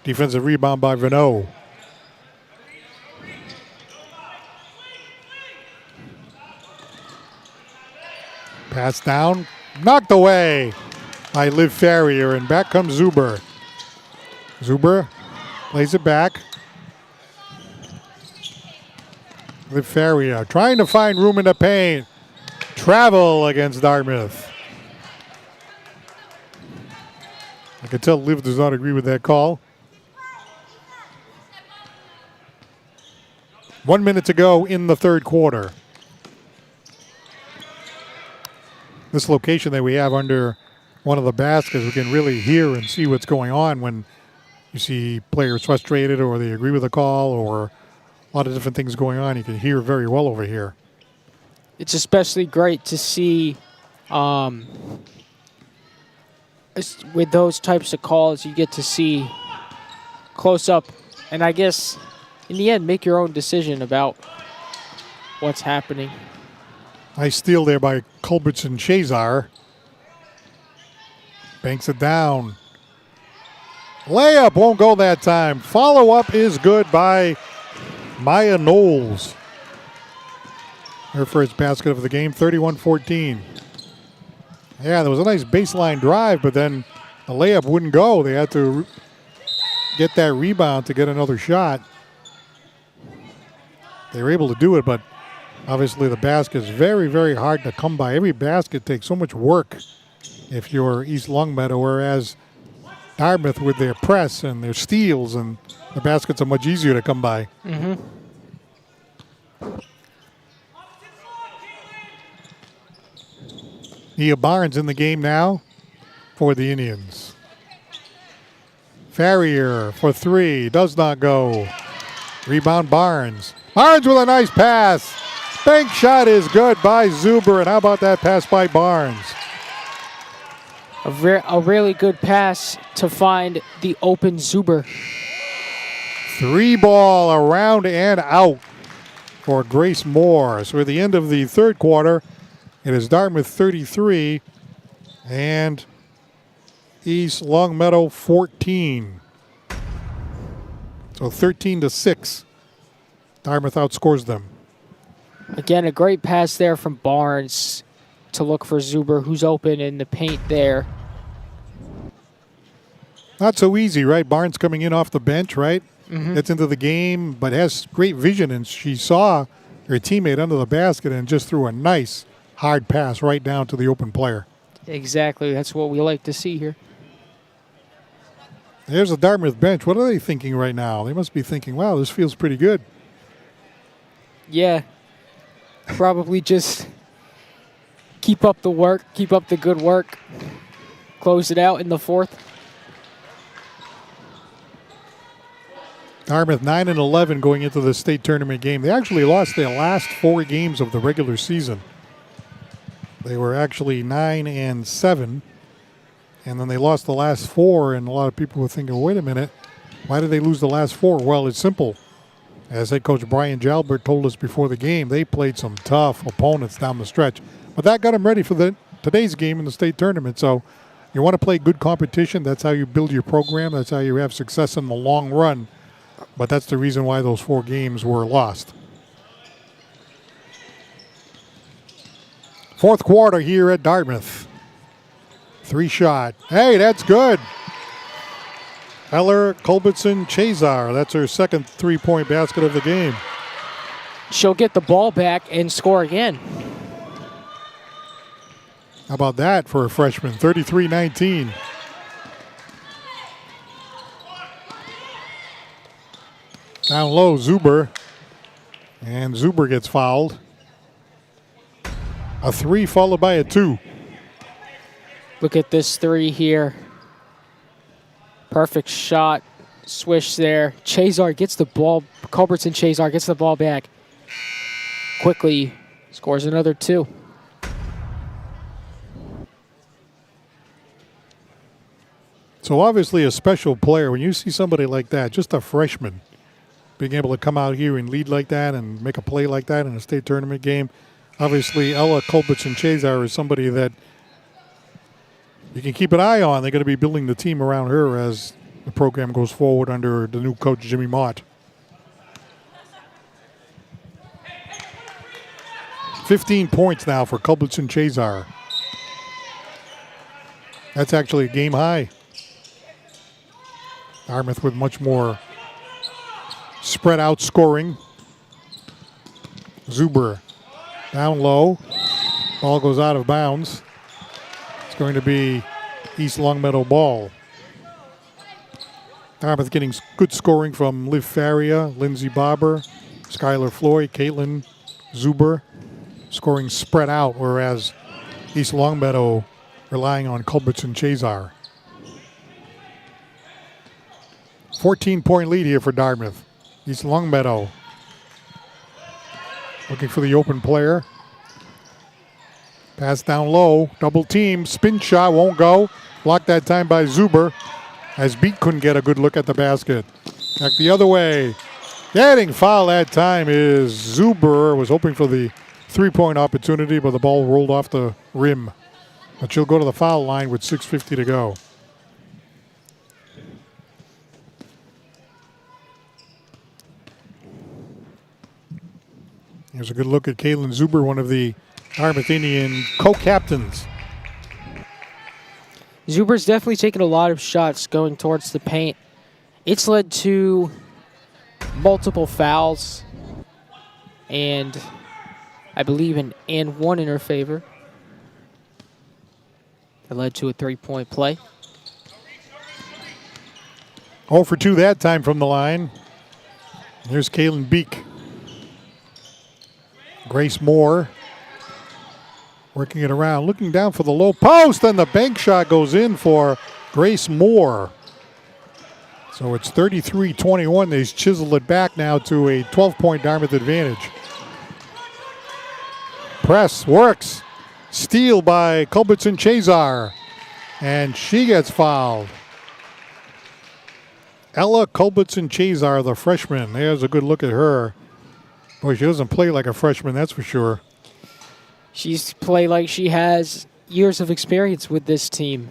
Defensive rebound by Vano. Pass down. Knocked away by Liv Farrier, and back comes Zuber. Zuber plays it back. Liv Farrier trying to find room in the paint. Travel against Dartmouth. I can tell Liv does not agree with that call. 1 minute to go in the third quarter. This location that we have under one of the baskets, we can really hear and see what's going on when you see players frustrated or they agree with the call or a lot of different things going on. You can hear very well over here. It's especially great to see with those types of calls, you get to see close up, and I guess in the end, make your own decision about what's happening. Nice steal there by Culbertson Chazar. Banks it down. Layup won't go that time. Follow-up is good by Maya Knowles. Her first basket of the game, 31-14. Yeah, there was a nice baseline drive, but then the layup wouldn't go. They had to get that rebound to get another shot. They were able to do it, but obviously the basket is very, very hard to come by. Every basket takes so much work if you're East Longmeadow, whereas Dartmouth with their press and their steals, and the baskets are much easier to come by. Mm-hmm. Nia Barnes in the game now for the Indians. Farrier for 3, does not go. Rebound Barnes. Barnes with a nice pass. Bank shot is good by Zuber, and how about that pass by Barnes? A really good pass to find the open Zuber. 3 ball around and out for Grace Moore. So at the end of the third quarter, it is Dartmouth 33 And East Longmeadow 14. So 13-6. Dartmouth outscores them. Again, a great pass there from Barnes to look for Zuber, who's open in the paint there. Not so easy, right? Barnes coming in off the bench, right? Gets into the game, but has great vision, and she saw her teammate under the basket and just threw a nice hard pass right down to the open player. Exactly. That's what we like to see here. There's the Dartmouth bench. What are they thinking right now? They must be thinking, wow, this feels pretty good. Yeah. Probably just keep up the work, keep up the good work. Close it out in the fourth. Dartmouth 9-11 going into the state tournament game. They actually lost their last 4 games of the regular season. They were actually 9-7, and then they lost the last 4, and a lot of people were thinking, wait a minute, why did they lose the last 4? Well, it's simple. As head coach Brian Jalbert told us before the game, they played some tough opponents down the stretch. But that got them ready for today's game in the state tournament. So you want to play good competition. That's how you build your program. That's how you have success in the long run. But that's the reason why those 4 games were lost. Fourth quarter here at Dartmouth. 3-shot. Hey, that's good. Eller Culbertson Chazar. That's her second 3-point basket of the game. She'll get the ball back and score again. How about that for a freshman? 33-19. Down low, Zuber. And Zuber gets fouled. A 3 followed by a 2. Look at this 3 here. Perfect shot. Swish there. Chazar gets the ball. Culbertson Chazar gets the ball back. Quickly scores another 2. So obviously a special player. When you see somebody like that, just a freshman, being able to come out here and lead like that and make a play like that in a state tournament game. Obviously, Ella Culbertson Chazar is somebody that you can keep an eye on. They're going to be building the team around her as the program goes forward under the new coach, Jimmy Mott. 15 points now for Culbertson Chazar. That's actually a game high. Dartmouth with much more spread out scoring. Zuber down low. Ball goes out of bounds. It's going to be East Longmeadow ball. Dartmouth getting good scoring from Liv Faria, Lindsay Barber, Skylar Floyd, Caitlin Zuber. Scoring spread out, whereas East Longmeadow relying on Culbertson Chazar. 14-point lead here for Dartmouth. East Longmeadow looking for the open player. Pass down low, double team, spin shot, won't go. Blocked that time by Zuber as Beat couldn't get a good look at the basket. Back the other way. Getting fouled that time is Zuber. Was hoping for the 3-point opportunity, but the ball rolled off the rim. But she'll go to the foul line with 6:50 to go. Here's a good look at Caitlin Zuber, one of the Dartmouth Indian co-captains. Zuber's definitely taken a lot of shots going towards the paint. It's led to multiple fouls and I believe an and 1 in her favor. That led to a 3-point play. 0 for 2 that time from the line. Here's Kaylin Beek. Grace Moore working it around, looking down for the low post, and the bank shot goes in for Grace Moore. So it's 33-21. They've chiseled it back now to a 12-point Dartmouth advantage. Press works. Steal by Culbertson Chazar. And she gets fouled. Ella Culbertson Chazar, the freshman. There's a good look at her. Boy, she doesn't play like a freshman, that's for sure. She's played like she has years of experience with this team.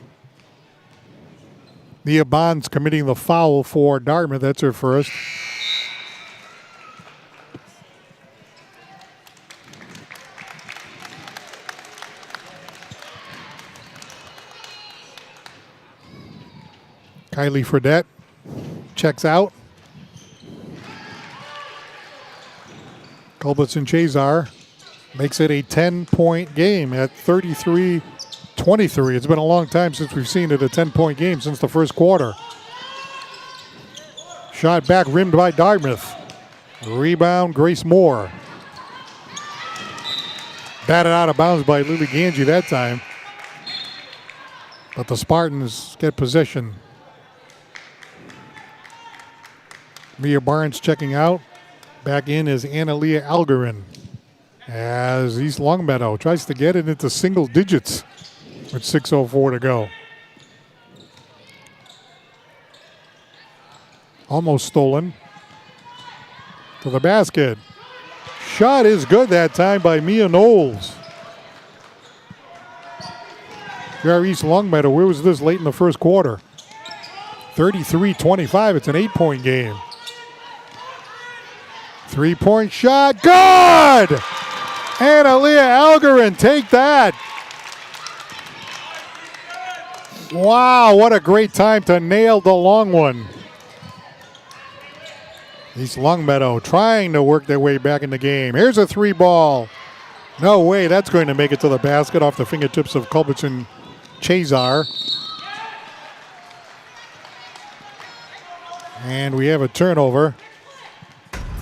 Nia Bonds committing the foul for Dartmouth. That's her first. Kylie Fredette checks out. Culbertson Chazar makes it a 10-point game at 33-23. It's been a long time since we've seen it, a 10-point game since the first quarter. Shot back rimmed by Dartmouth. Rebound, Grace Moore. Batted out of bounds by Lily Ganji that time. But the Spartans get possession. Mia Barnes checking out. Back in is Annaleah Algarin as East Longmeadow tries to get it into single digits with 6:04 to go. Almost stolen. To the basket. Shot is good that time by Mia Knowles. Here East Longmeadow, where was this late in the first quarter? 33-25, it's an 8-point game. 3-point shot, good! Annaleah Algarin, take that. Wow, what a great time to nail the long one. East Longmeadow trying to work their way back in the game. Here's a 3-ball. No way, that's going to make it to the basket off the fingertips of Culbertson Chazar. And we have a turnover.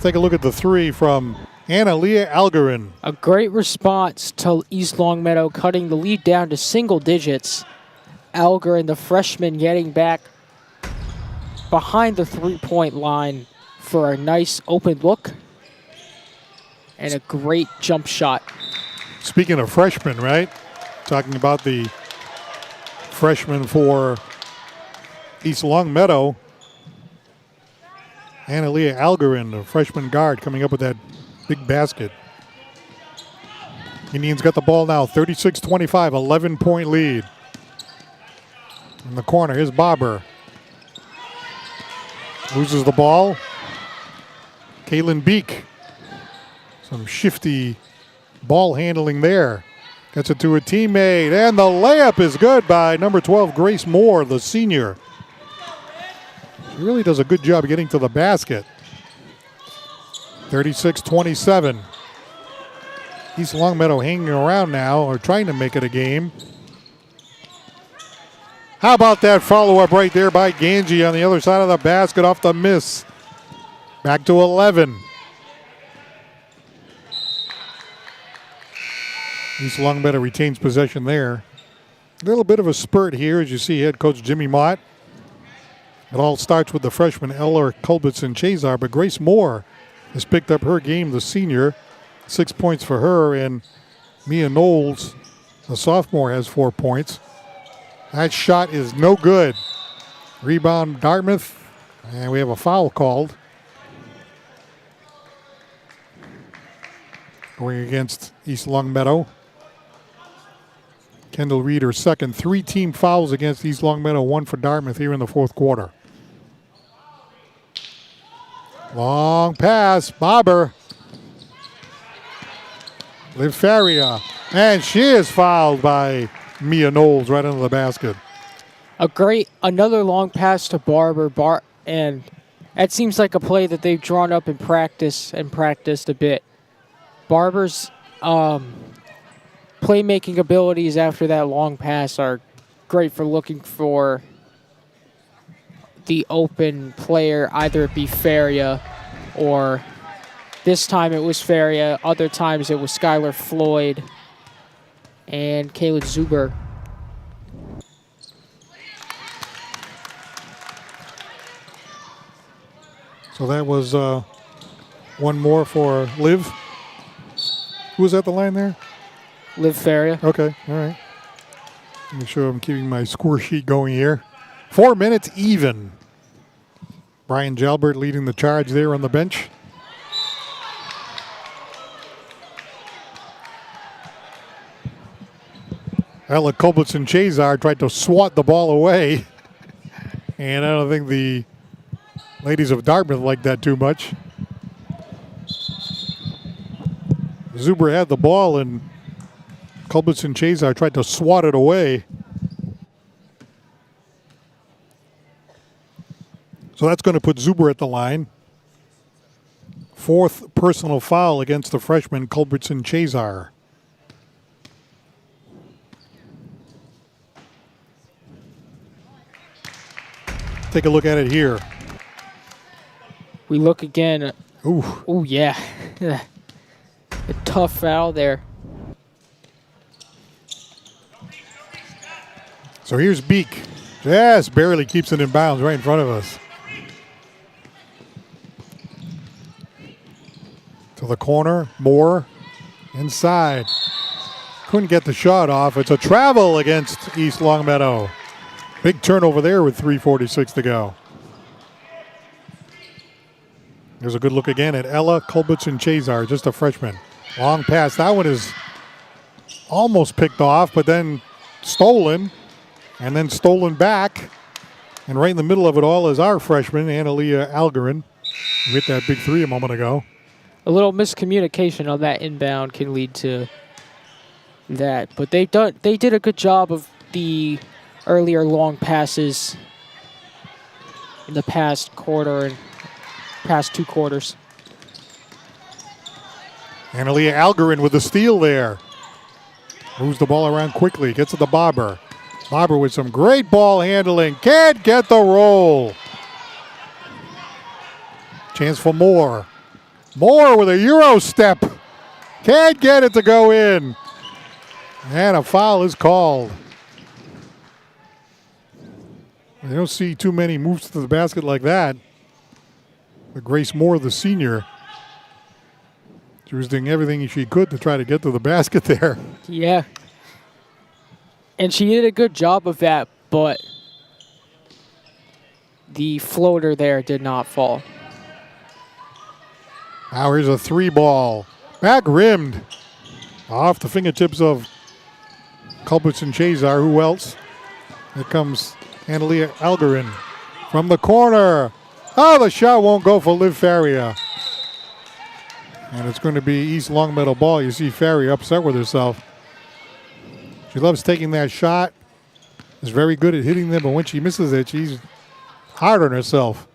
Take a look at the 3 from Annaleah Algarin. A great response to East Longmeadow cutting the lead down to single digits. Algarin, the freshman, getting back behind the 3-point line for a nice open look and a great jump shot. Speaking of freshmen, right? Talking about the freshman for East Longmeadow. Annaleah Algarin, the freshman guard, coming up with that big basket. Indians got the ball now, 36-25, 11-point lead. In the corner, here's Bobber. Loses the ball. Kaylin Beek. Some shifty ball handling there. Gets it to a teammate, and the layup is good by number 12, Grace Moore, the senior. She really does a good job getting to the basket. 36-27. East Longmeadow hanging around now, or trying to make it a game. How about that follow-up right there by Ganji on the other side of the basket off the miss. Back to 11. East Longmeadow retains possession there. A little bit of a spurt here as you see head coach Jimmy Mott. It all starts with the freshman Eller Culbertson Chazar, but Grace Moore has picked up her game, the senior. 6 points for her, and Mia Knowles, the sophomore, has 4 points. That shot is no good. Rebound Dartmouth, and we have a foul called. Going against East Longmeadow. Kendall Reed, her second. 3 team fouls against East Longmeadow, 1 for Dartmouth here in the fourth quarter. Long pass, Bobber. Liv Faria, and she is fouled by Mia Knowles right under the basket. Another long pass to Barber, and that seems like a play that they've drawn up in practice and practiced a bit. Barber's playmaking abilities after that long pass are great for looking for the open player, either it be Faria or this time it was Faria, other times it was Skylar Floyd and Kayla Zuber. So that was one more for Liv. Who was at the line there? Liv Faria. Okay, all right. Make sure I'm keeping my score sheet going here. 4 minutes even. Brian Jalbert leading the charge there on the bench. Ella Culbertson-Chazar tried to swat the ball away. And I don't think the ladies of Dartmouth liked that too much. Zuber had the ball and Culbertson-Chazar tried to swat it away. So that's going to put Zuber at the line. Fourth personal foul against the freshman Culbertson-Chazar. Take a look at it here. We look again. Ooh. Oh, yeah. A tough foul there. So here's Beek. Just barely keeps it in bounds right in front of us. To the corner, Moore inside. Couldn't get the shot off. It's a travel against East Longmeadow. Big turnover there with 3:46 to go. There's a good look again at Ella Culbertson-Chazar, just a freshman. Long pass. That one is almost picked off, but then stolen, and then stolen back. And right in the middle of it all is our freshman, Analia Algarin, who hit that big three a moment ago. A little miscommunication on that inbound can lead to that, but they did a good job of the earlier long passes in the past quarter and past 2 quarters. Analia Algarin with the steal there. Moves the ball around quickly, gets to the Bobber. Bobber with some great ball handling, can't get the roll. Chance for Moore. Moore with a Euro step. Can't get it to go in. And a foul is called. You don't see too many moves to the basket like that. But Grace Moore, the senior, she was doing everything she could to try to get to the basket there. Yeah. And she did a good job of that, but the floater there did not fall. Now here's a 3 ball. Back rimmed. Off the fingertips of Culbertson-Chazar. Who else? Here comes Analia Algarin from the corner. Oh, the shot won't go for Liv Faria. And it's going to be East Longmeadow ball. You see Faria upset with herself. She loves taking that shot. Is very good at hitting them, but when she misses it, she's hard on herself.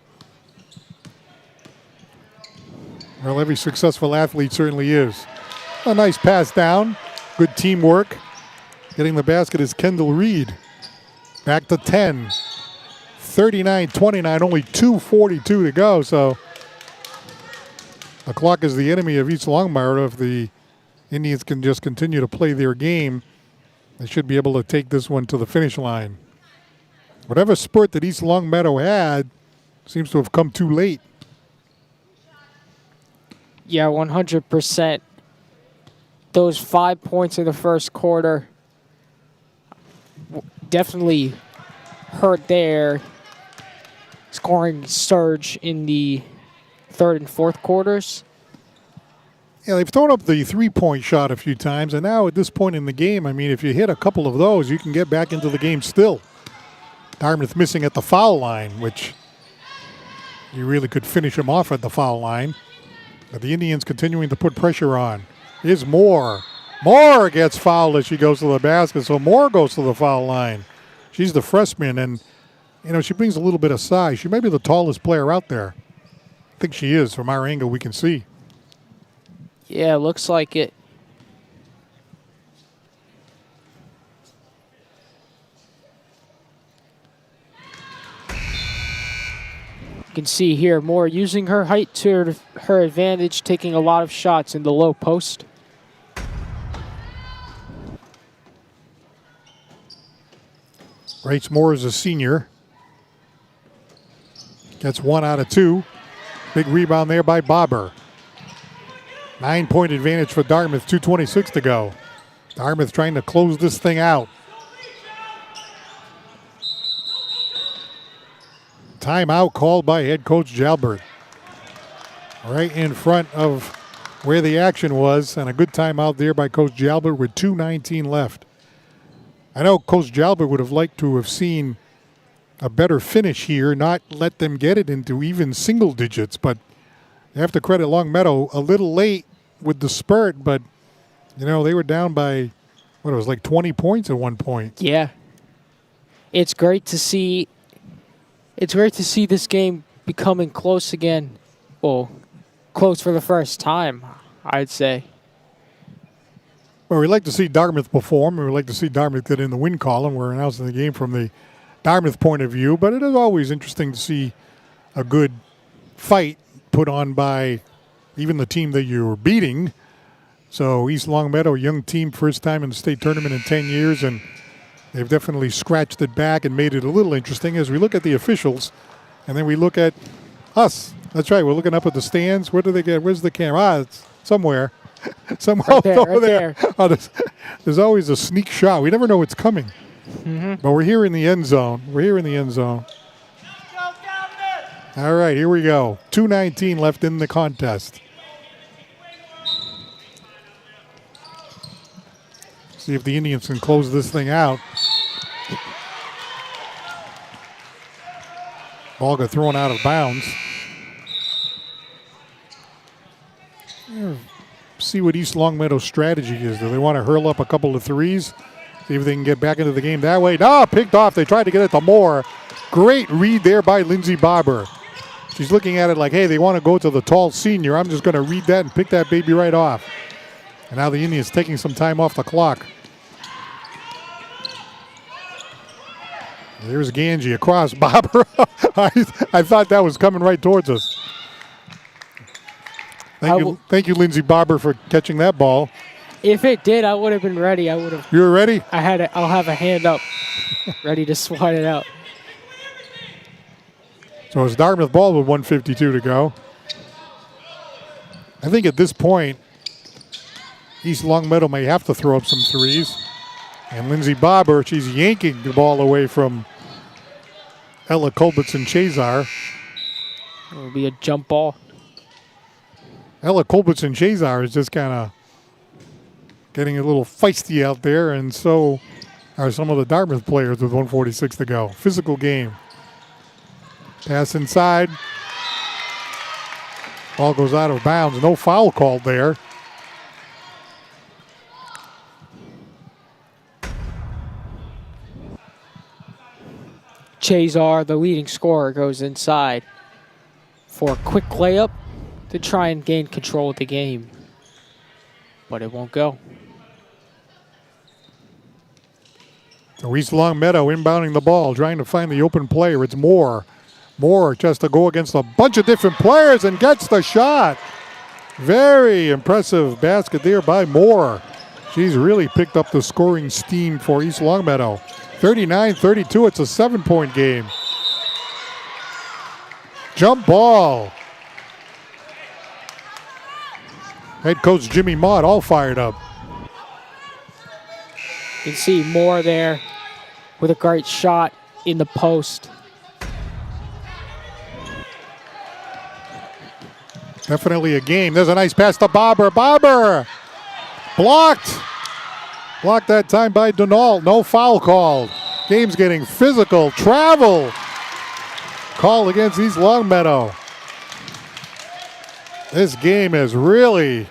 Well, every successful athlete certainly is. A nice pass down. Good teamwork. Getting the basket is Kendall Reed. Back to 10. 39-29, only 2:42 to go. So the clock is the enemy of East Longmeadow. If the Indians can just continue to play their game, they should be able to take this one to the finish line. Whatever spurt that East Longmeadow had seems to have come too late. Yeah, 100%. Those 5 points in the first quarter definitely hurt their scoring surge in the third and fourth quarters. Yeah, they've thrown up the three-point shot a few times, and now at this point in the game, I mean, if you hit a couple of those, you can get back into the game still. Dartmouth missing at the foul line, which you really could finish them off at the foul line. But the Indians continuing to put pressure on. Here's Moore. Moore gets fouled as she goes to the basket, so Moore goes to the foul line. She's the freshman, and, you know, she brings a little bit of size. She may be the tallest player out there. I think she is. From our angle, we can see. Yeah, looks like it. You can see here Moore using her height to her advantage, taking a lot of shots in the low post. Grace Moore is a senior. Gets 1 out of 2. Big rebound there by Bobber. 9-point advantage for Dartmouth, 2:26 to go. Dartmouth trying to close this thing out. Timeout called by head coach Jalbert. Right in front of where the action was, and a good timeout there by Coach Jalbert with 2:19 left. I know Coach Jalbert would have liked to have seen a better finish here, not let them get it into even single digits, but you have to credit Longmeadow a little late with the spurt, but, you know, they were down by, what, it was like 20 points at one point. Yeah. It's great to see this game becoming close again. Well, close for the first time, I'd say. Well, we'd like to see Dartmouth perform. We'd like to see Dartmouth get in the win column. We're announcing the game from the Dartmouth point of view, but it is always interesting to see a good fight put on by even the team that you're beating. So East Longmeadow, a young team, first time in the state tournament in 10 years, and they've definitely scratched it back and made it a little interesting as we look at the officials, and then we look at us. That's right, we're looking up at the stands. Where do they get? Where's the camera? Ah, it's somewhere. Somewhere Right there, over right there. there. Oh, there's always a sneak shot. We never know what's coming. But we're here in the end zone. We're here in the end zone. All right, here we go. 2:19 left in the contest. See if the Indians can close this thing out. Ball got thrown out of bounds. See what East Longmeadow's strategy is. Do they want to hurl up a couple of threes? See if they can get back into the game that way. No, picked off. They tried to get it to Moore. Great read there by Lindsay Barber. She's looking at it like, hey, they want to go to the tall senior. I'm just going to read that and pick that baby right off. And now the Indians taking some time off the clock. There's Ganji across. Barber. I thought that was coming right towards us. Thank you, Lindsay Barber, for catching that ball. If it did, I would have been ready. I would have. You were ready? I'll have a hand up, ready to swat it out. So it's Dartmouth ball with 1:52 to go. I think at this point, East Longmeadow may have to throw up some threes. And Lindsay Barber, she's yanking the ball away from Ella Culbertson-Chazar. It'll be a jump ball. Ella Culbertson-Chazar is just kind of getting a little feisty out there, and so are some of the Dartmouth players with 1:46 to go. Physical game. Pass inside. Ball goes out of bounds. No foul called there. Chazar, the leading scorer, goes inside for a quick layup to try and gain control of the game. But it won't go. So East Longmeadow inbounding the ball, trying to find the open player. It's Moore. Moore just to go against a bunch of different players and gets the shot. Very impressive basket there by Moore. She's really picked up the scoring steam for East Longmeadow. 39-32, it's a 7-point game. Jump ball. Head coach Jimmy Mott all fired up. You can see Moore there with a great shot in the post. Definitely a game. There's a nice pass to Barber. Barber! Blocked. Blocked that time by Denault. No foul called. Game's getting physical. Travel. Call against East Longmeadow. This game has really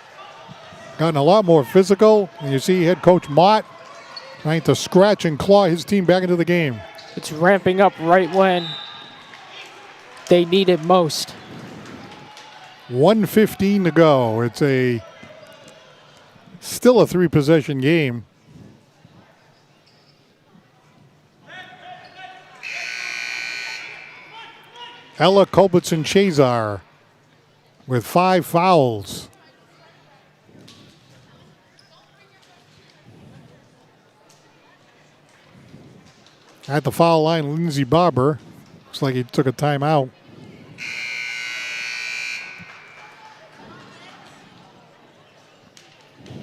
gotten a lot more physical. And you see head coach Mott trying to scratch and claw his team back into the game. It's ramping up right when they need it most. 1:15 to go. It's still a 3-possession game. Ella Culbertson-Chazar with 5 fouls. At the foul line, Lindsay Barber. Looks like he took a timeout.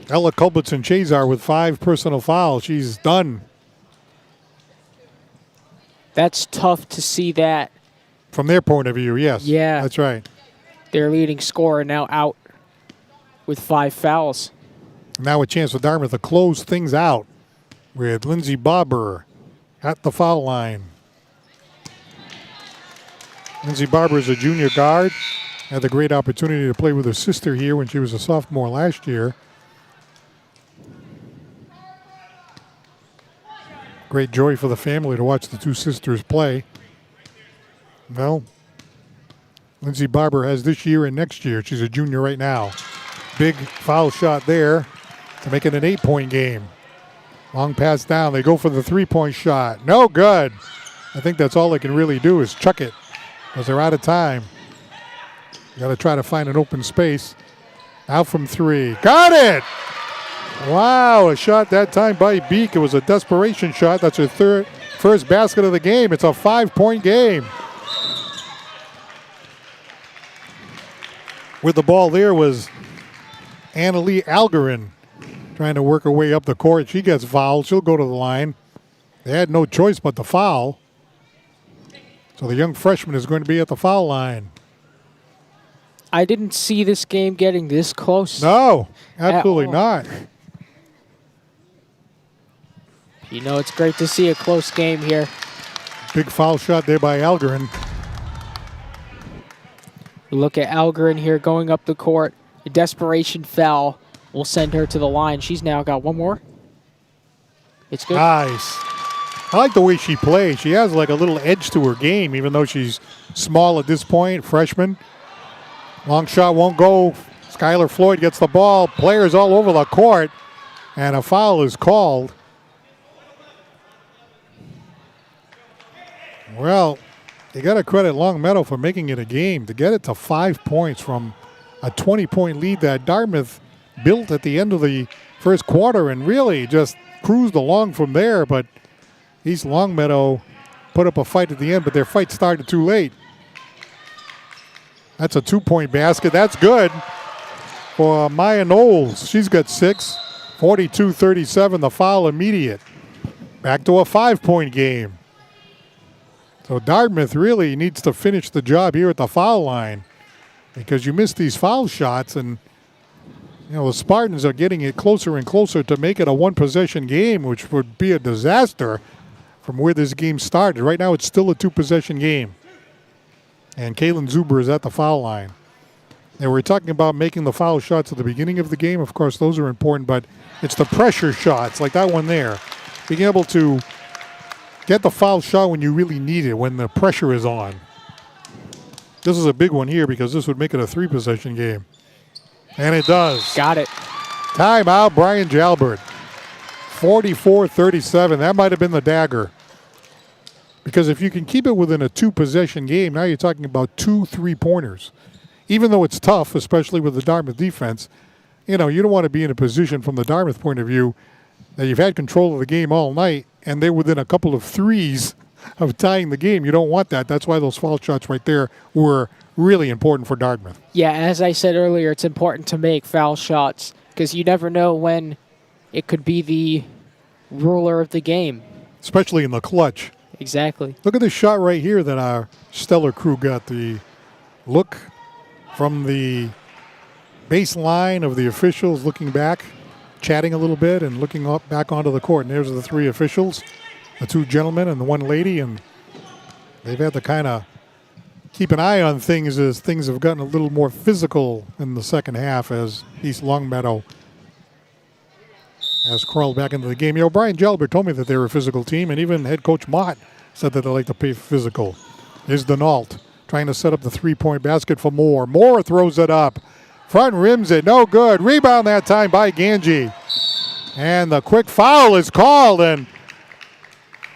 Ella Culbertson-Chazar with 5 personal fouls. She's done. That's tough to see that. From their point of view, yes. Yeah. That's right. Their leading scorer now out with 5 fouls. Now a chance for Dartmouth to close things out with Lindsay Barber at the foul line. Lindsay Barber is a junior guard. Had the great opportunity to play with her sister here when she was a sophomore last year. Great joy for the family to watch the two sisters play. Well, Lindsay Barber has this year and next year. She's a junior right now. Big foul shot there to make it an 8-point game. Long pass down. They go for the 3-point shot. No good. I think that's all they can really do is chuck it because they're out of time. You got to try to find an open space. Out from 3. Got it! Wow, a shot that time by Beek. It was a desperation shot. That's her first basket of the game. It's a 5-point game. With the ball there was Annalie Algarin trying to work her way up the court. She gets fouled. She'll go to the line. They had no choice but to foul. So the young freshman is going to be at the foul line. I didn't see this game getting this close. No, absolutely not. You know, it's great to see a close game here. Big foul shot there by Algarin. Look at Algarin here going up the court. A desperation foul will send her to the line. She's now got one more. It's good. Nice. I like the way she plays. She has like a little edge to her game, even though she's small at this point, freshman. Long shot won't go. Skylar Floyd gets the ball. Players all over the court. And a foul is called. Well, you got to credit Longmeadow for making it a game. To get it to 5 points from a 20-point lead that Dartmouth built at the end of the first quarter and really just cruised along from there. But East Longmeadow put up a fight at the end, but their fight started too late. That's a 2-point basket. That's good for Maya Knowles. She's got 6, 42-37, the foul immediate. Back to a 5-point game. So Dartmouth really needs to finish the job here at the foul line because you miss these foul shots and, you know, the Spartans are getting it closer and closer to make it a one-possession game, which would be a disaster from where this game started. Right now it's still a 2-possession game. And Kaylin Zuber is at the foul line. And we're talking about making the foul shots at the beginning of the game. Of course, those are important, but it's the pressure shots, like that one there. Being able to get the foul shot when you really need it, when the pressure is on. This is a big one here because this would make it a 3-possession game. And it does. Got it. Timeout, Brian Jalbert. 44-37. That might have been the dagger. Because if you can keep it within a 2-possession game, now you're talking about 2 3-pointers. Even though it's tough, especially with the Dartmouth defense, you know, you don't want to be in a position from the Dartmouth point of view that you've had control of the game all night and they're within a couple of threes of tying the game. You don't want that. That's why those foul shots right there were really important for Dartmouth. Yeah, as I said earlier, it's important to make foul shots because you never know when it could be the ruler of the game. Especially in the clutch. Exactly. Look at this shot right here that our stellar crew got. The look from the baseline of the officials looking back, chatting a little bit and looking up back onto the court. And there's the 3 officials, the 2 gentlemen and the 1 lady. And they've had to kind of keep an eye on things as things have gotten a little more physical in the second half as East Longmeadow has crawled back into the game. You know, Brian Jalbert told me that they were a physical team, and even head coach Mott said that they like to play physical. Here's Denault trying to set up the 3-point basket for Moore. Moore throws it up. Front rims it. No good. Rebound that time by Ganji. And the quick foul is called. And,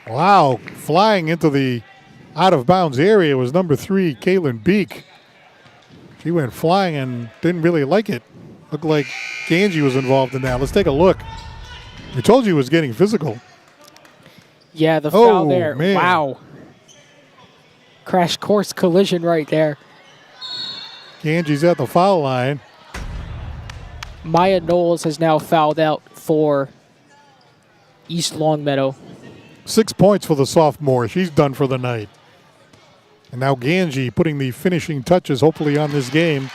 wow, flying into the out-of-bounds area was number 3, Kaylin Beek. She went flying and didn't really like it. Looked like Ganji was involved in that. Let's take a look. We told you it was getting physical. Yeah, the foul there. Man. Wow. Crash course collision right there. Ganji's at the foul line. Maya Knowles has now fouled out for East Longmeadow. 6 points for the sophomore. She's done for the night. And now Ganji putting the finishing touches hopefully on this game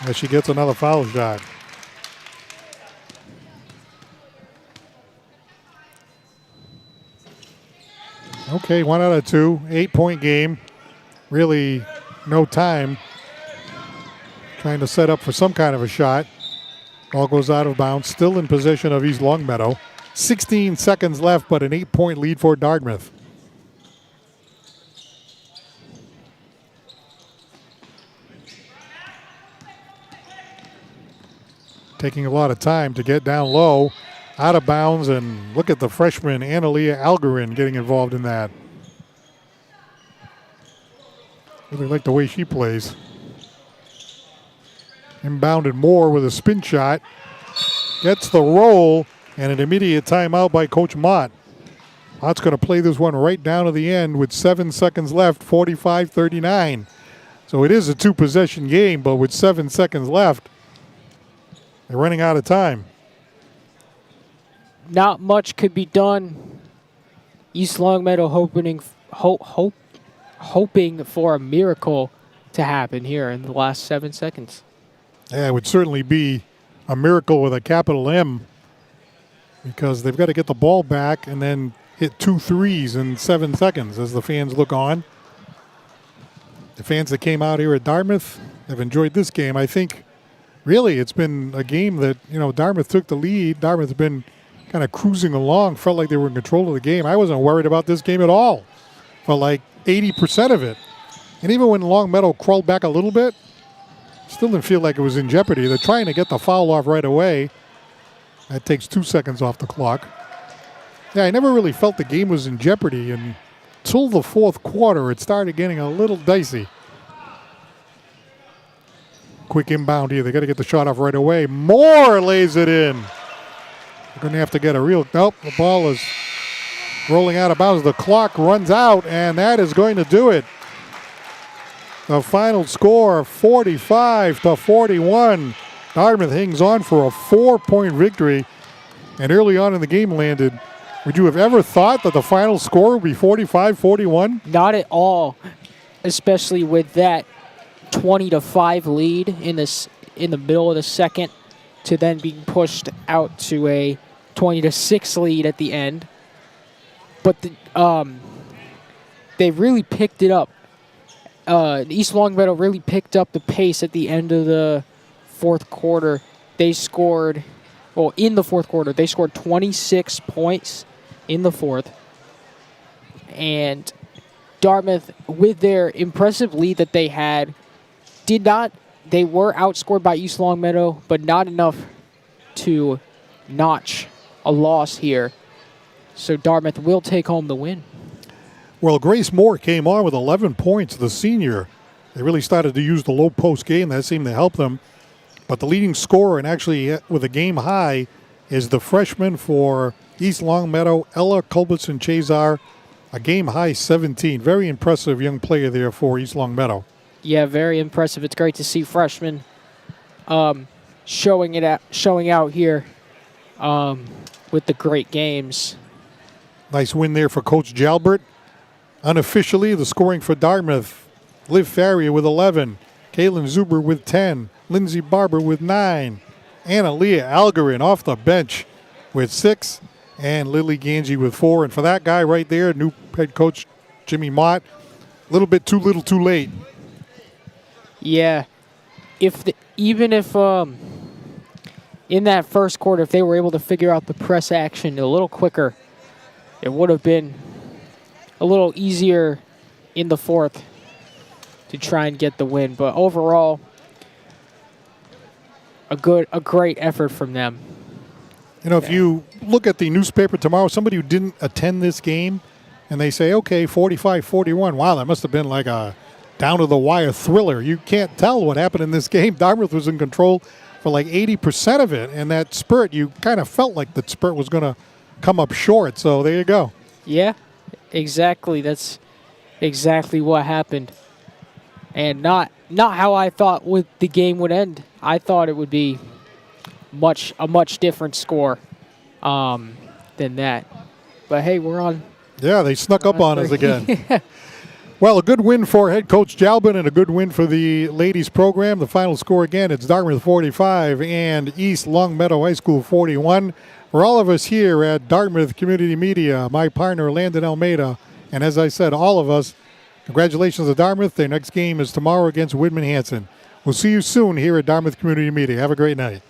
as she gets another foul shot. Okay, 1 out of 2. 8-point game. Really no time. Trying to set up for some kind of a shot. Ball goes out of bounds. Still in possession of East Longmeadow. 16 seconds left, but an 8-point lead for Dartmouth. Taking a lot of time to get down low, out of bounds, and look at the freshman Analia Algarin getting involved in that. Really like the way she plays. Inbounded Moore with a spin shot. Gets the roll, and an immediate timeout by Coach Mott. Mott's going to play this one right down to the end with 7 seconds left, 45-39. So it is a 2-possession game, but with 7 seconds left, they're running out of time. Not much could be done. East Longmeadow hoping for a miracle to happen here in the last 7 seconds. Yeah, it would certainly be a miracle with a capital M, because they've got to get the ball back and then hit 2 threes in 7 seconds as the fans look on. The fans that came out here at Dartmouth have enjoyed this game. I think really it's been a game that, Dartmouth took the lead. Dartmouth has been kind of cruising along, felt like they were in control of the game. I wasn't worried about this game at all for like 80% of it. And even when Longmeadow crawled back a little bit, still didn't feel like it was in jeopardy. They're trying to get the foul off right away. That takes 2 seconds off the clock. Yeah, I never really felt the game was in jeopardy until the fourth quarter. It started getting a little dicey. Quick inbound here. They got to get the shot off right away. Moore lays it in. They're going to have to get a real... Nope, the ball is rolling out of bounds. The clock runs out, and that is going to do it. The final score, 45-41. Dartmouth hangs on for a 4-point victory. And early on in the game, Landon, would you have ever thought that the final score would be 45-41? Not at all, especially with that 20-5 lead in the middle of the second, to then being pushed out to a 20-6 lead at the end. But they really picked it up. East Longmeadow really picked up the pace at the end of the fourth quarter. They scored, in the fourth quarter, they scored 26 points in the fourth. And Dartmouth, with their impressive lead that they had, they were outscored by East Longmeadow, but not enough to notch a loss here. So Dartmouth will take home the win. Well, Grace Moore came on with 11 points, the senior. They really started to use the low post game. That seemed to help them. But the leading scorer, and actually with a game high, is the freshman for East Longmeadow, Ella Culbertson-Chazar, a game high 17. Very impressive young player there for East Longmeadow. Yeah, very impressive. It's great to see freshmen showing out here with the great games. Nice win there for Coach Jalbert. Unofficially, the scoring for Dartmouth, Liv Farrier with 11, Kaylin Zuber with 10, Lindsay Barber with 9, Analia Algarin off the bench with 6, and Lily Ganji with 4. And for that guy right there, new head coach Jimmy Mott, a little bit too little too late. Yeah, even if in that first quarter, if they were able to figure out the press action a little quicker, it would have been a little easier in the fourth to try and get the win. But overall, a great effort from them. If you look at the newspaper tomorrow, somebody who didn't attend this game, and they say, okay, 45-41, wow, that must have been like a down-to-the-wire thriller. You can't tell what happened in this game. Dartmouth was in control for like 80% of it, and that spurt, you kind of felt like that spurt was going to come up short. So there you go. Yeah, exactly. That's exactly what happened. And not how I thought the game would end. I thought it would be a much different score than that. But hey, we're on. Yeah, they snuck up on us again. Well, a good win for head coach Jalbin and a good win for the ladies program. The final score again, it's Dartmouth 45 and East Longmeadow High School 41. For all of us here at Dartmouth Community Media, my partner Landon Almeida And as I said, all of us, congratulations to Dartmouth. Their next game is tomorrow against Whitman Hanson. We'll see you soon here at Dartmouth Community Media. Have a great night.